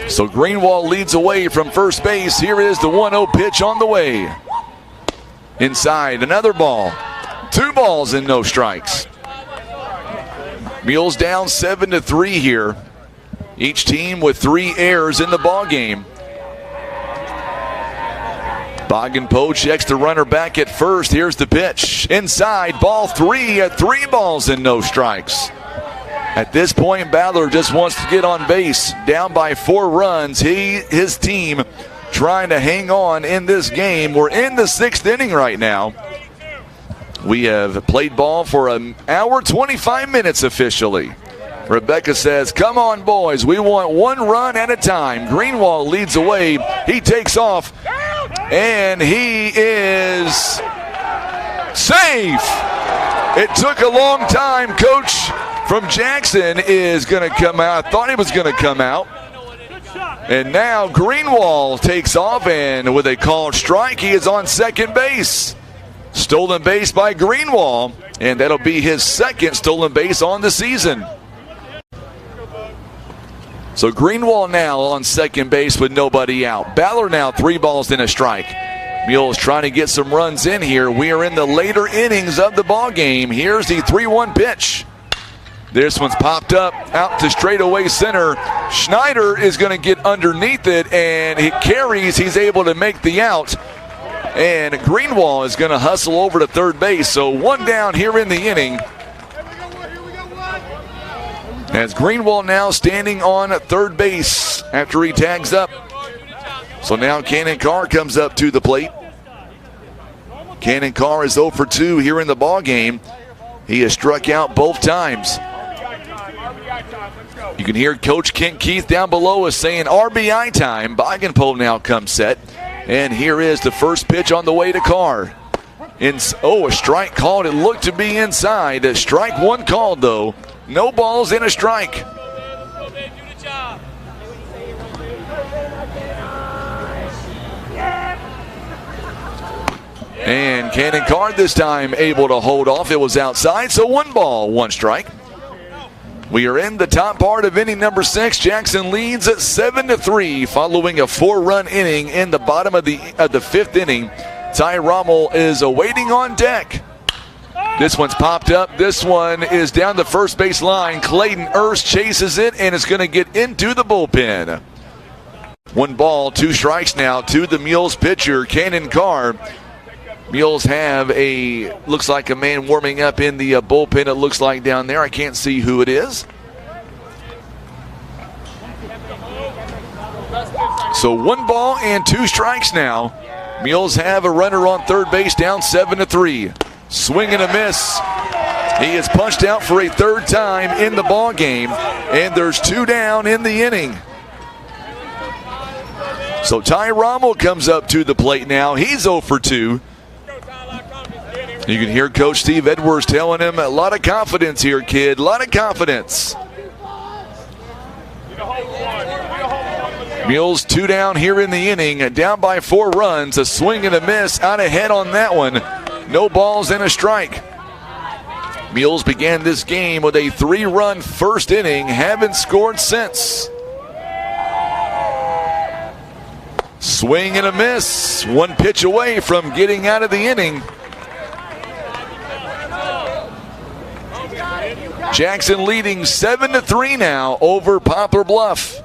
So Greenwall leads away from first base. Here is the 1-0 pitch on the way. Inside, another ball. 2 balls and no strikes. Mules down 7-3 here. Each team with 3 errors in the ball game. Boggenpoe checks the runner back at first. Here's the pitch. Inside, ball 3 at 3 balls and no strikes. At this point, Ballard just wants to get on base. Down by 4 runs. His team trying to hang on in this game. We're in the 6th inning right now. We have played ball for an hour, 25 minutes officially. Rebecca says, come on, boys. We want 1 run at a time. Greenwall leads away. He takes off. And he is safe. It took a long time. Coach from Jackson is going to come out. I thought he was going to come out. And now Greenwald takes off, and with a called strike, he is on second base. Stolen base by Greenwald, and that'll be his second stolen base on the season. So Greenwald now on second base with nobody out. Ballard now 3 balls and a strike. Mules trying to get some runs in here. We are in the later innings of the ball game. Here's the 3-1 pitch. This one's popped up out to straightaway center. Schneider is going to get underneath it, and he carries. He's able to make the out. And Greenwald is going to hustle over to third base. So 1 down here in the inning. As Greenwald now standing on third base after he tags up. So now Cannon Carr comes up to the plate. Cannon Carr is 0 for 2 here in the ball game. He has struck out both times. You can hear Coach Kent Keith down below us saying RBI time. Bogenpole now comes set. And here is the first pitch on the way to Carr. A strike called. It looked to be inside. A strike 1 called, though. No balls and a strike. And Cannon Carr this time able to hold off. It was outside, so 1 ball, 1 strike. We are in the top part of inning number 6. Jackson leads at 7-3 following a 4-run inning in the bottom of the 5th inning. Ty Rommel is awaiting on deck. This one's popped up. This one is down the first base line. Clayton Erst chases it and is going to get into the bullpen. 1 ball, 2 strikes now to the Mules pitcher, Cannon Carr. Mules have looks like a man warming up in the bullpen, it looks like down there. I can't see who it is. So 1 ball and 2 strikes now. Mules have a runner on third base, down 7-3. Swing and a miss. He is punched out for a 3rd time in the ball game, and there's 2 down in the inning. So Ty Rommel comes up to the plate now. He's 0 for 2. You can hear Coach Steve Edwards telling him a lot of confidence here, kid. A lot of confidence. Mules 2 down here in the inning, down by 4 runs. A swing and a miss out ahead on that one. No balls and a strike. Mules began this game with a 3-run first inning, haven't scored since. Swing and a miss. 1 pitch away from getting out of the inning. Jackson leading 7-3 now over Poplar Bluff.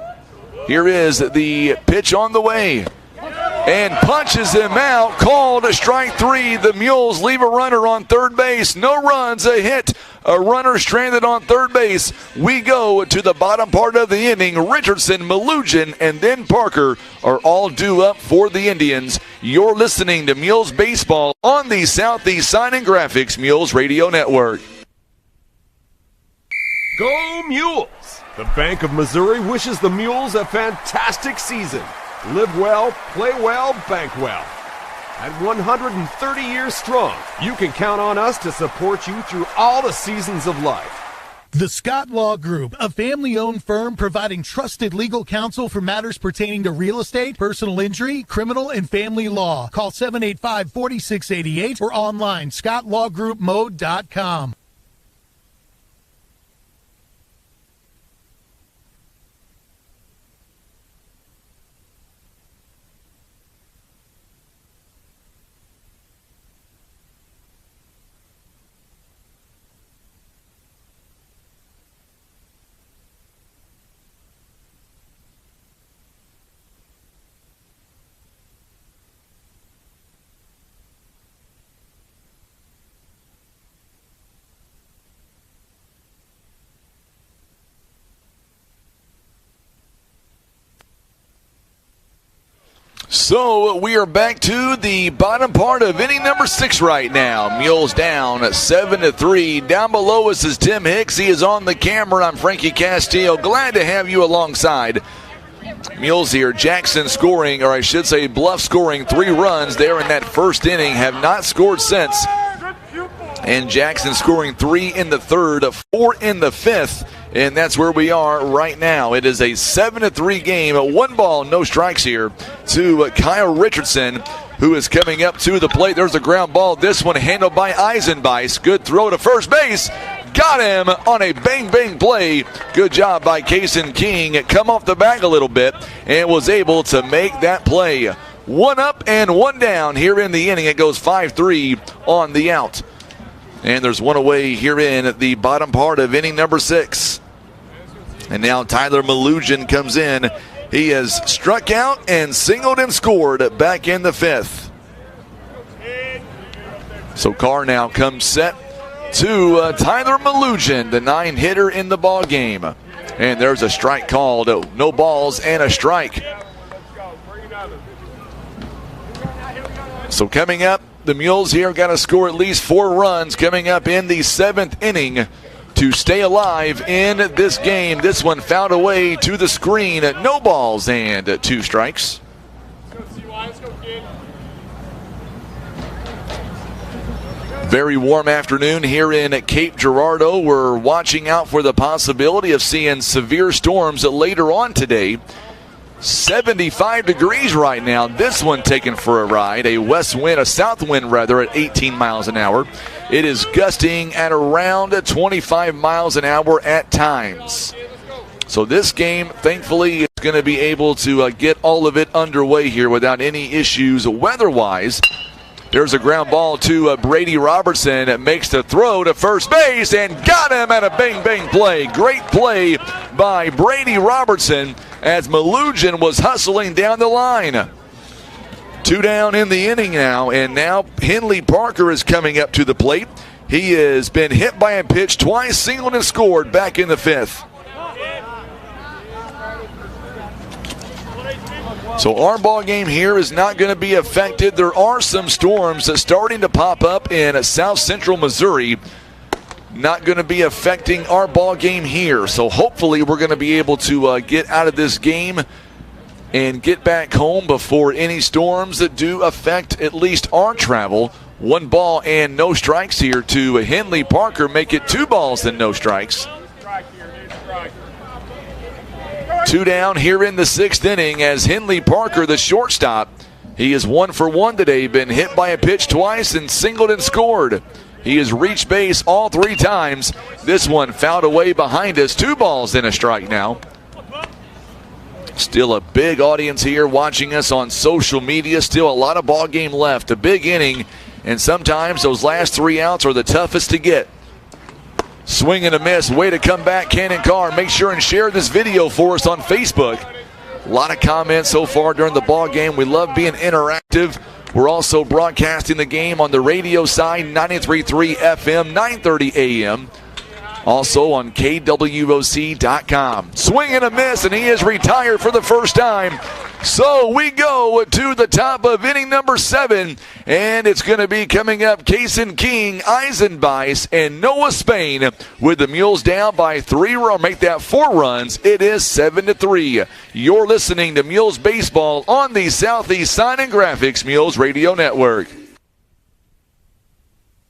Here is the pitch on the way. And punches him out. Called a strike 3. The Mules leave a runner on third base. No runs, a hit. A runner stranded on third base. We go to the bottom part of the inning. Richardson, Malugin, and then Parker are all due up for the Indians. You're listening to Mules Baseball on the Southeast Sign and Graphics Mules Radio Network. Go Mules! The Bank of Missouri wishes the Mules a fantastic season. Live well, play well, bank well. At 130 years strong, you can count on us to support you through all the seasons of life. The Scott Law Group, a family-owned firm providing trusted legal counsel for matters pertaining to real estate, personal injury, criminal, and family law. Call 785-4688 or online, scottlawgroupmode.com. So we are back to the bottom part of inning number 6 right now. Mules down 7-3. Down below us is Tim Hicks. He is on the camera. I'm Frankie Castillo. Glad to have you alongside Mules here. Jackson scoring, or I should say Bluff scoring 3 runs there in that first inning. Have not scored since. And Jackson scoring 3 in the third, 4 in the fifth. And that's where we are right now. It is a 7-3 game. 1 ball, no strikes here to Kyle Richardson, who is coming up to the plate. There's a ground ball. This one handled by Eisenbeis. Good throw to first base. Got him on a bang-bang play. Good job by Jackson King. Come off the bag a little bit and was able to make that play. 1 up and 1 down here in the inning. It goes 5-3 on the out. And there's 1 away here in the bottom part of inning number 6. And now Tyler Malugian comes in. He has struck out and singled and scored back in the 5th. So Carr now comes set to Tyler Malugian, the 9-hitter in the ball game. And there's a strike called. No balls and a strike. So coming up, the Mules here got to score at least 4 runs coming up in the 7th inning to stay alive in this game. This one fouled away to the screen. No balls and 2 strikes. Very warm afternoon here in Cape Girardeau. We're watching out for the possibility of seeing severe storms later on today. 75 degrees right now. This one taken for a ride. A south wind rather, at 18 miles an hour. It is gusting at around 25 miles an hour at times. So this game, thankfully, is going to be able to get all of it underway here without any issues weather-wise. There's a ground ball to Brady Robertson. It makes the throw to first base and got him at a bang-bang play. Great play by Brady Robertson as Malugian was hustling down the line. 2 down in the inning now, and now Henley Parker is coming up to the plate. He has been hit by a pitch twice, singled and scored back in the 5th. So our ball game here is not going to be affected. There are some storms starting to pop up in south central Missouri. Not going to be affecting our ball game here. So hopefully we're going to be able to get out of this game and get back home before any storms that do affect at least our travel. 1 ball and no strikes here to Henley Parker. Make it 2 balls and no strikes. 2 down here in the 6th inning as Henley Parker, the shortstop, he is 1 for 1 today. Been hit by a pitch twice and singled and scored. He has reached base all 3 times. This one fouled away behind us. 2 balls and a strike now. Still a big audience here watching us on social media. Still a lot of ball game left. A big inning, and sometimes those last 3 outs are the toughest to get. Swing and a miss. Way to come back, Cannon Carr. Make sure and share this video for us on Facebook. A lot of comments so far during the ball game. We love being interactive. We're also broadcasting the game on the radio side, 93.3 FM, 9:30 a.m. Also on KWOC.com. Swing and a miss, and he is retired for the first time. So we go to the top of inning number 7, and it's going to be coming up Jackson King, Eisenbeis, and Noah Spain with the Mules down by 3 or make that 4 runs. It is 7-3. You're listening to Mules Baseball on the Southeast Sign and Graphics Mules Radio Network.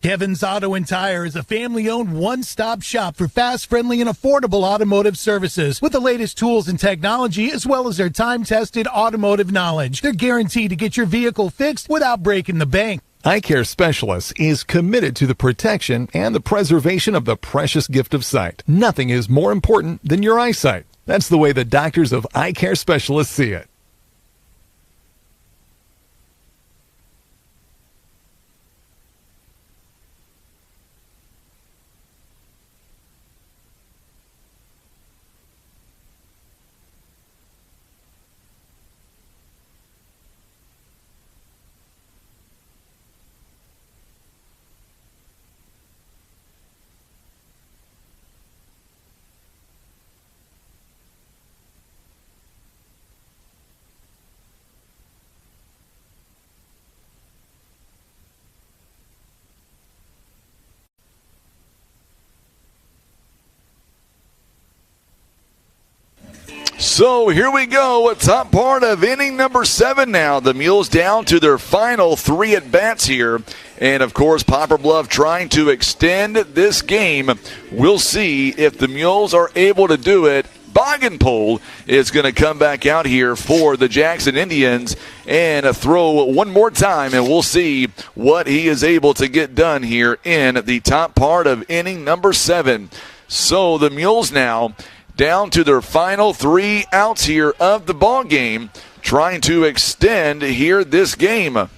Kevin's Auto and Tire is a family-owned one-stop shop for fast, friendly, and affordable automotive services with the latest tools and technology as well as their time-tested automotive knowledge. They're guaranteed to get your vehicle fixed without breaking the bank. Eye Care Specialists is committed to the protection and the preservation of the precious gift of sight. Nothing is more important than your eyesight. That's the way the doctors of Eye Care Specialists see it. So here we go, a top part of inning number 7 now. The Mules down to their final 3 at-bats here. And, of course, Poplar Bluff trying to extend this game. We'll see if the Mules are able to do it. Boggenpole is going to come back out here for the Jackson Indians and throw one more time, and we'll see what he is able to get done here in the top part of inning number 7. So the Mules now down to their final 3 outs here of the ball game, trying to extend here this game.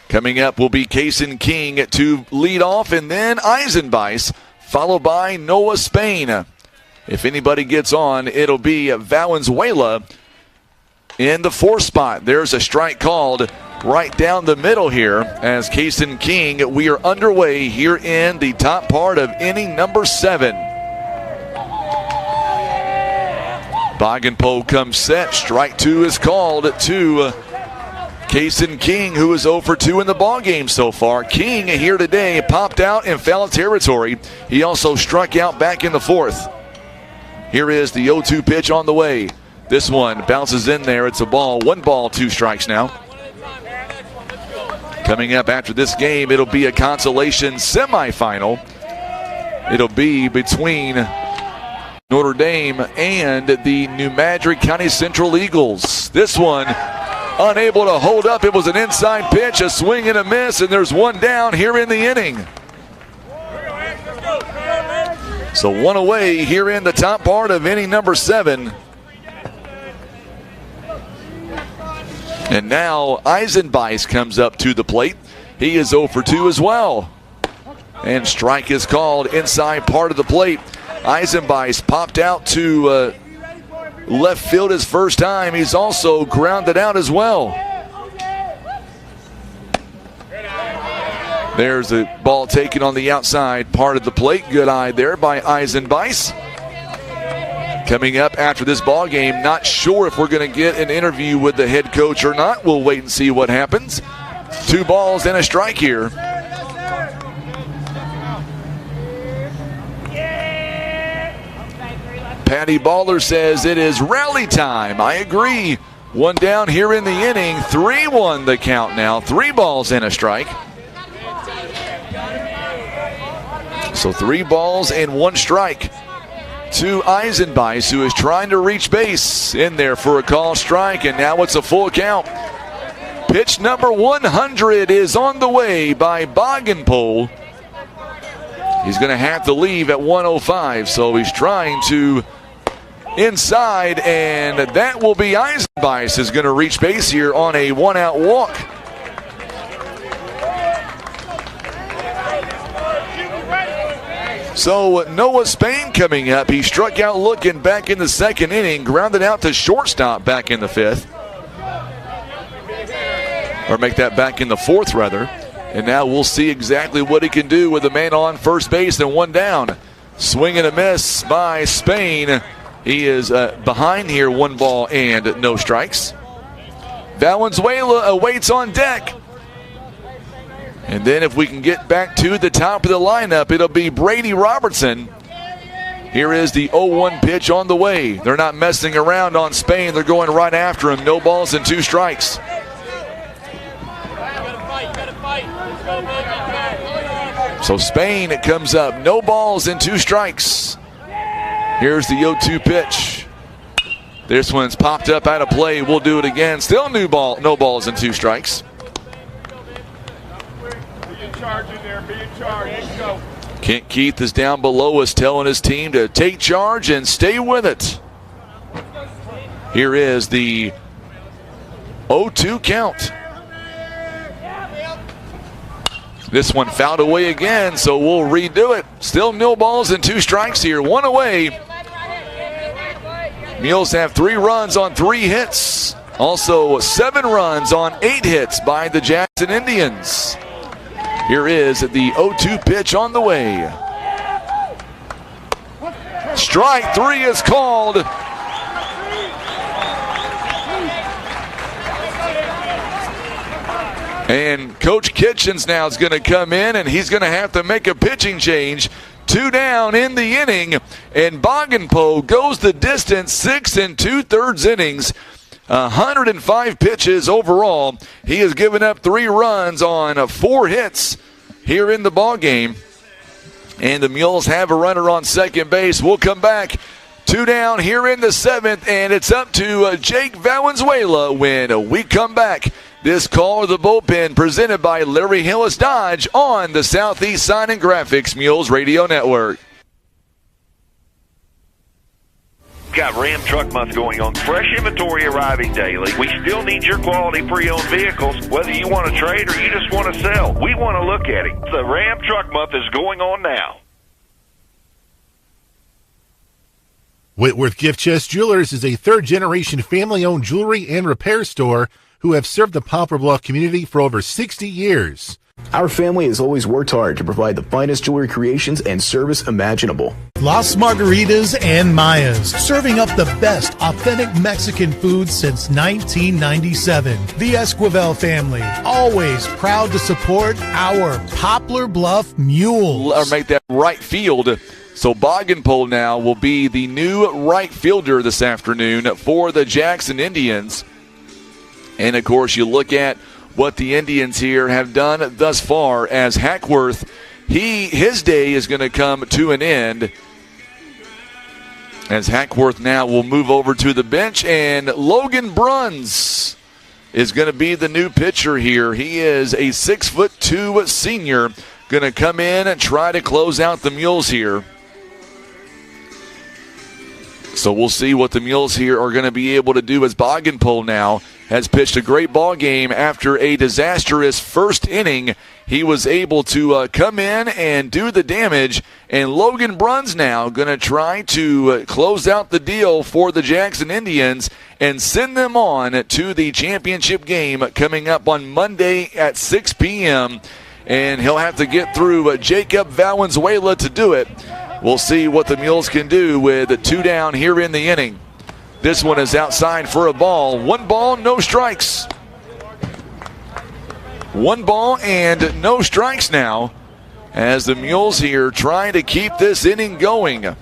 Coming up will be Jackson King to lead off, and then Eisenbeis, followed by Noah Spain. If anybody gets on, it'll be Valenzuela in the 4th spot. There's a strike called right down the middle here as Jackson King. We are underway here in the top part of inning number 7. Boggenpole comes set. Strike 2 is called to Jackson King, who is 0 for 2 in the ballgame so far. King here today popped out in foul territory. He also struck out back in the 4th. Here is the 0-2 pitch on the way. This one bounces in there. It's a ball. 1 ball, 2 strikes now. Coming up after this game, it'll be a consolation semifinal. It'll be between Notre Dame and the New Madrid County Central Eagles. This one unable to hold up. It was an inside pitch, a swing and a miss, and there's 1 down here in the inning. So 1 away here in the top part of inning number 7. And now Eisenbeis comes up to the plate. He is 0 for 2 as well. And strike is called inside part of the plate. Eisenbeis popped out to left field his first time. He's also grounded out as well. There's a ball taken on the outside part of the plate. Good eye there by Eisenbeis. Coming up after this ball game, not sure if we're going to get an interview with the head coach or not. We'll wait and see what happens. 2 balls and a strike here. Patty Baller says it is rally time. I agree. 1 down here in the inning. 3-1 the count now. 3 balls and a strike. So 3 balls and 1 strike to Eisenbeis, who is trying to reach base. In there for a call strike, and now it's a full count. Pitch number 100 is on the way by Boggenpole. He's going to have to leave at 105, so he's trying to inside, and that will be Eisenbeis is going to reach base here on a 1-out walk. So Noah Spain coming up. He struck out looking back in the 2nd inning, grounded out to shortstop back in the 5th. Or make that back in the 4th, rather. And now we'll see exactly what he can do with a man on first base and 1 down. Swing and a miss by Spain. He is behind here, 1 ball and no strikes. Valenzuela awaits on deck. And then if we can get back to the top of the lineup, it'll be Brady Robertson. Here is the 0-1 pitch on the way. They're not messing around on Spain. They're going right after him. No balls and 2 strikes. So Spain comes up. No balls and 2 strikes. Here's the 0-2 pitch. This one's popped up out of play. We'll do it again. Still no balls and 2 strikes. Kent Keith is down below us, telling his team to take charge and stay with it. Here is the 0-2 count. This one fouled away again, so we'll redo it. Still no balls and 2 strikes here. 1 away. Mules have 3 runs on 3 hits. Also 7 runs on 8 hits by the Jackson Indians. Here is the 0-2 pitch on the way. Strike 3 is called. And Coach Kitchens now is going to come in, and he's going to have to make a pitching change. 2 down in the inning, and Boggenpoe goes the distance, 6 2/3 innings. 105 pitches overall. He has given up 3 runs on 4 hits here in the ball game. And the Mules have a runner on second base. We'll come back. 2 down here in the 7th, and it's up to Jake Valenzuela when we come back. This call of the bullpen presented by Larry Hillis Dodge on the Southeast Sign and Graphics Mules Radio Network. Got Ram Truck Month going on. Fresh inventory arriving daily. We still need your quality pre-owned vehicles, whether you want to trade or you just want to sell. We want to look at it. The Ram Truck Month is going on now. Whitworth Gift Chest Jewelers is a third-generation family-owned jewelry and repair store who have served the Poplar Bluff community for over 60 years. Our family has always worked hard to provide the finest jewelry creations and service imaginable. Las Margaritas and Mayas, serving up the best authentic Mexican food since 1997. The Esquivel family, always proud to support our Poplar Bluff Mules. Or make that right field. So Boggenpoe now will be the new right fielder this afternoon for the Jackson Indians. And, of course, you look at what the Indians here have done thus far as Hackworth, his day is going to come to an end as Hackworth now will move over to the bench, and Logan Bruns is going to be the new pitcher here. He is a 6'2" senior, going to come in and try to close out the Mules here. So we'll see what the Mules here are going to be able to do, as Boggenpoe now has pitched a great ball game after a disastrous first inning. He was able to come in and do the damage, and Logan Bruns now going to try to close out the deal for the Jackson Indians and send them on to the championship game coming up on Monday at 6 p.m., and he'll have to get through Jacob Valenzuela to do it. We'll see what the Mules can do with 2 down here in the inning. This one is outside for a ball. 1 ball, no strikes. 1 ball and no strikes now as the Mules here trying to keep this inning going.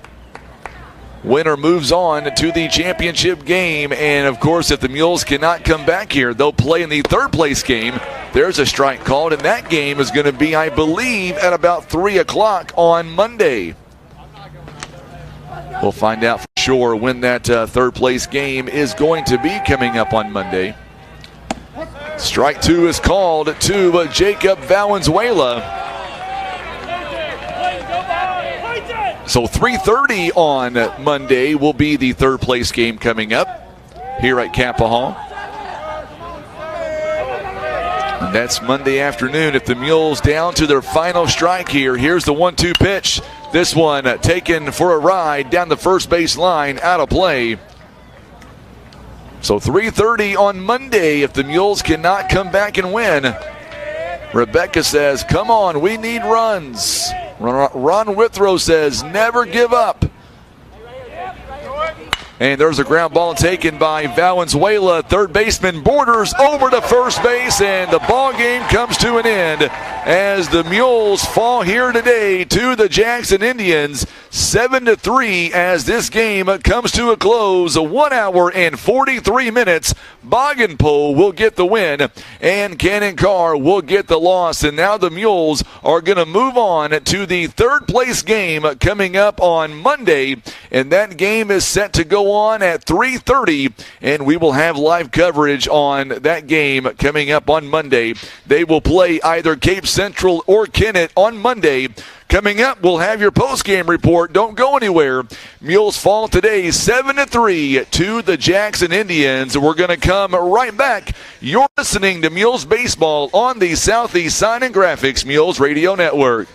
Winner moves on to the championship game, and of course if the Mules cannot come back here, they'll play in the third place game. There's a strike called, and that game is going to be, I believe, at about 3 o'clock on Monday. We'll find out for sure when that third place game is going to be coming up on Monday. Strike 2 is called to Jacob Valenzuela. So 3:30 on Monday will be the third place game coming up here at Kappa Hall. And that's Monday afternoon if the Mules down to their final strike here. Here's the 1-2 pitch. This one taken for a ride down the first base line, out of play. So 3:30 on Monday if the Mules cannot come back and win. Rebecca says, come on, we need runs. Ron Withrow says, never give up. And there's a ground ball taken by Valenzuela. Third baseman borders over to first base, and the ball game comes to an end as the Mules fall here today to the Jackson Indians 7-3 as this game comes to a close. 1 hour and 43 minutes. Boggenpoe will get the win, and Cannon Carr will get the loss. And now the Mules are going to move on to the third place game coming up on Monday, and that game is set to go on at 3:30, and we will have live coverage on that game coming up on Monday. They will play either Cape Central or Kennett on Monday. Coming up, we'll have your post-game report. Don't go anywhere. Mules fall today 7-3 to the Jackson Indians. We're going to come right back. You're listening to Mules Baseball on the Southeast Sign and Graphics Mules Radio Network.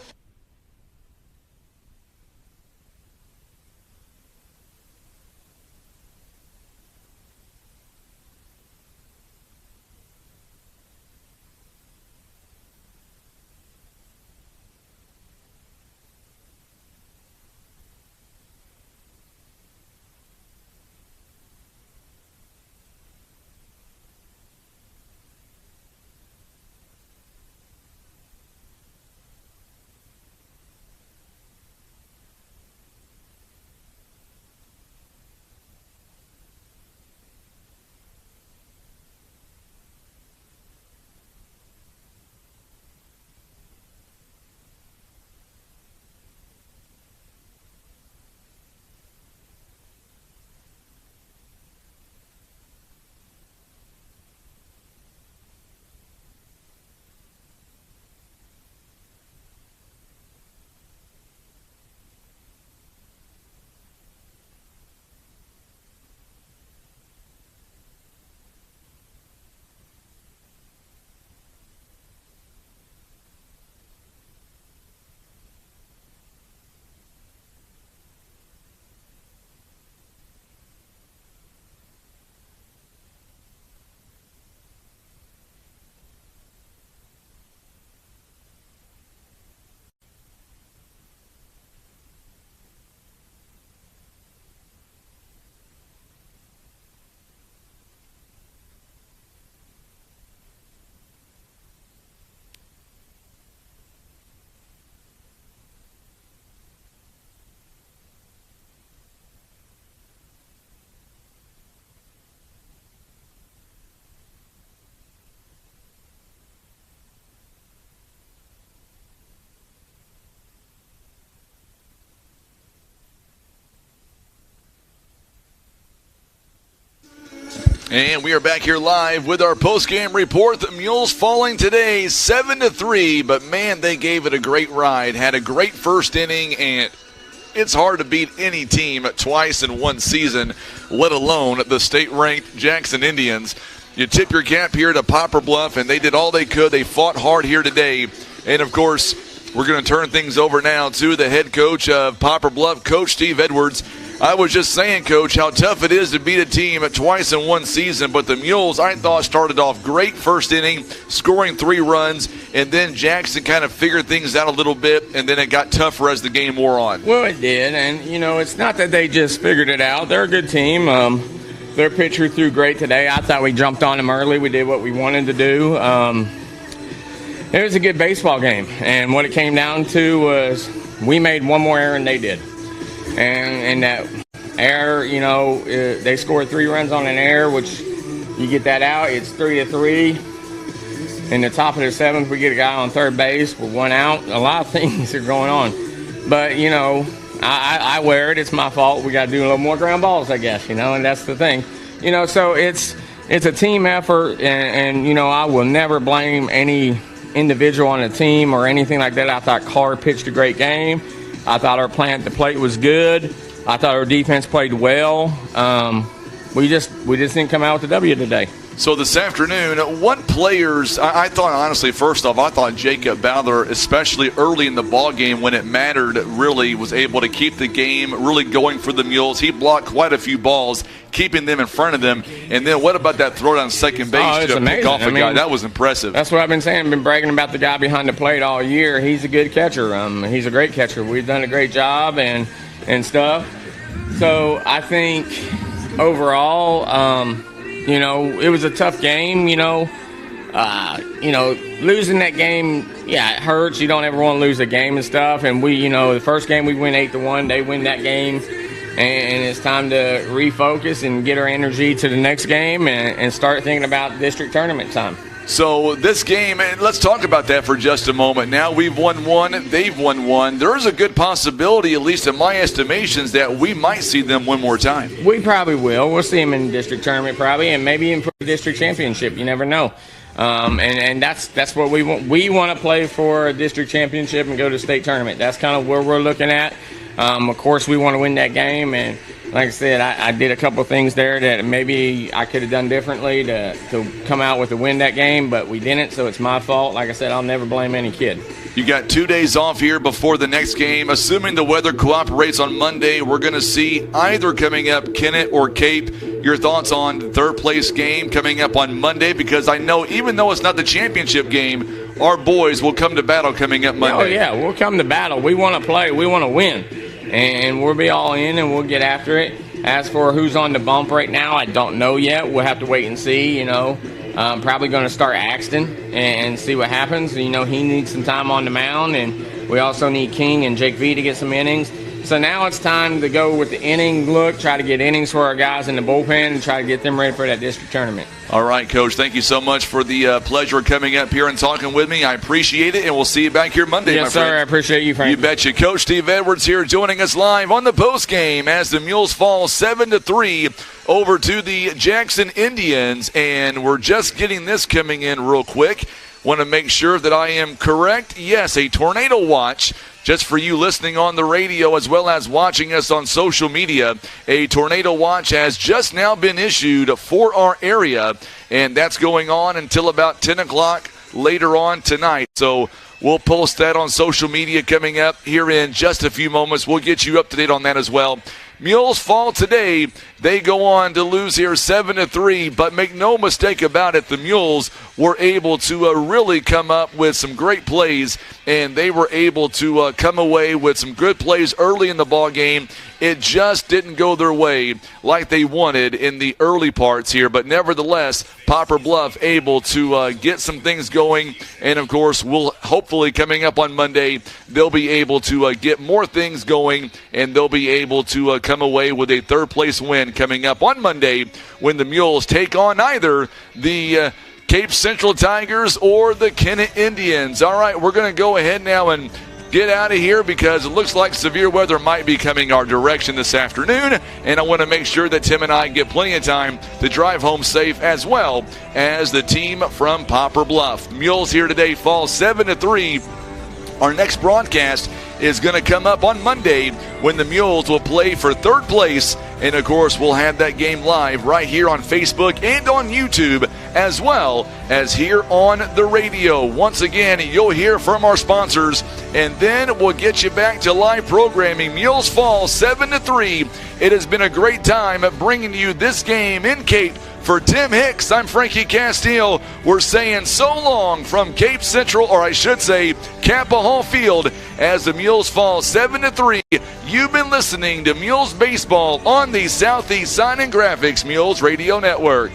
And we are back here live with our post-game report. The Mules falling today 7-3, but man, they gave it a great ride. Had a great first inning, and it's hard to beat any team twice in one season, let alone the state-ranked Jackson Indians. You tip your cap here to Poplar Bluff, and they did all they could. They fought hard here today. And, of course, we're going to turn things over now to the head coach of Poplar Bluff, Coach Steve Edwards. I was just saying, Coach, how tough it is to beat a team twice in one season, but the Mules, I thought, started off great first inning, scoring 3 runs, and then Jackson kind of figured things out a little bit, and then it got tougher as the game wore on. Well, it did, and, it's not that they just figured it out. They're a good team. Their pitcher threw great today. I thought we jumped on them early. We did what we wanted to do. It was a good baseball game, and what it came down to was we made one more error than they did. And that error, they scored 3 runs on an error, which you get that out, it's 3-3. In the top of the 7th, we get a guy on third base with 1 out. A lot of things are going on. But, I wear it. It's my fault. We got to do a little more ground balls, I guess, and that's the thing. So it's a team effort, and I will never blame any individual on the team or anything like that. I thought Carr pitched a great game. I thought our plan at the plate was good. I thought our defense played well. We just didn't come out with the W today. So this afternoon, what players, I thought, honestly, first off, I thought Jacob Bowler, especially early in the ball game when it mattered, really was able to keep the game really going for the Mules. He blocked quite a few balls, keeping them in front of them. And then what about that throw down second base to pick off a guy? That was impressive. That's what I've been saying. I've been bragging about the guy behind the plate all year. He's a good catcher. He's a great catcher. We've done a great job and stuff. So I think overall, it was a tough game, losing that game, yeah, it hurts. You don't ever want to lose a game and stuff. And we, the first game we win 8-1, they win that game. And it's time to refocus and get our energy to the next game and start thinking about district tournament time. So this game, and let's talk about that for just a moment. Now we've won 1, they've won 1. There is a good possibility, at least in my estimations, that we might see them one more time. We probably will. We'll see them in the district tournament probably, and maybe even for the district championship. You never know. And that's what we want. We want to play for a district championship and go to state tournament. That's kind of where we're looking at. Of course, we want to win that game, and like I said, I did a couple of things there that maybe I could have done differently to come out with a win that game, but we didn't, so it's my fault. Like I said, I'll never blame any kid. You got 2 days off here before the next game. Assuming the weather cooperates on Monday, we're going to see either coming up Kennett or Cape. Your thoughts on the third-place game coming up on Monday? Because I know even though it's not the championship game, our boys will come to battle coming up Monday. Oh, yeah, we'll come to battle. We want to play. We want to win. And we'll be all in, and we'll get after it. As for who's on the bump right now, I don't know yet. We'll have to wait and see, Probably going to start Axton and see what happens. He needs some time on the mound, and we also need King and Jake V to get some innings. So now it's time to go with the inning look, try to get innings for our guys in the bullpen, and try to get them ready for that district tournament. All right, Coach, thank you so much for the pleasure of coming up here and talking with me. I appreciate it, and we'll see you back here Monday, yes, my friend. Yes, sir. I appreciate you, Frank. You betcha. Coach Steve Edwards here joining us live on the postgame as the Mules fall 7-3 over to the Jackson Indians, and we're just getting this coming in real quick. Want to make sure that I am correct. Yes, a tornado watch just for you listening on the radio as well as watching us on social media. A tornado watch has just now been issued for our area, and that's going on until about 10 o'clock later on tonight. So we'll post that on social media coming up here in just a few moments. We'll get you up to date on that as well. Mules fall today. They go on to lose here 7-3, but make no mistake about it, the Mules were able to really come up with some great plays, and they were able to come away with some good plays early in the ball game. It just didn't go their way like they wanted in the early parts here, but nevertheless, Poplar Bluff able to get some things going, and of course, we'll hopefully coming up on Monday, they'll be able to get more things going, and they'll be able to come away with a third-place win coming up on Monday when the Mules take on either the Cape Central Tigers or the Kennett Indians. All right, we're going to go ahead now and get out of here because it looks like severe weather might be coming our direction this afternoon, and I want to make sure that Tim and I get plenty of time to drive home safe as well as the team from Poplar Bluff. Mules here today fall 7-3. Our next broadcast is going to come up on Monday when the Mules will play for third place. And, of course, we'll have that game live right here on Facebook and on YouTube as well as here on the radio. Once again, you'll hear from our sponsors, and then we'll get you back to live programming. Mules fall 7-3. It has been a great time bringing you this game in Cape. For Tim Hicks, I'm Frankie Castile. We're saying so long from Cape Central, or I should say Kappa Hall Field, as the Mules fall 7-3. You've been listening to Mules Baseball on the Southeast Sign and Graphics Mules Radio Network.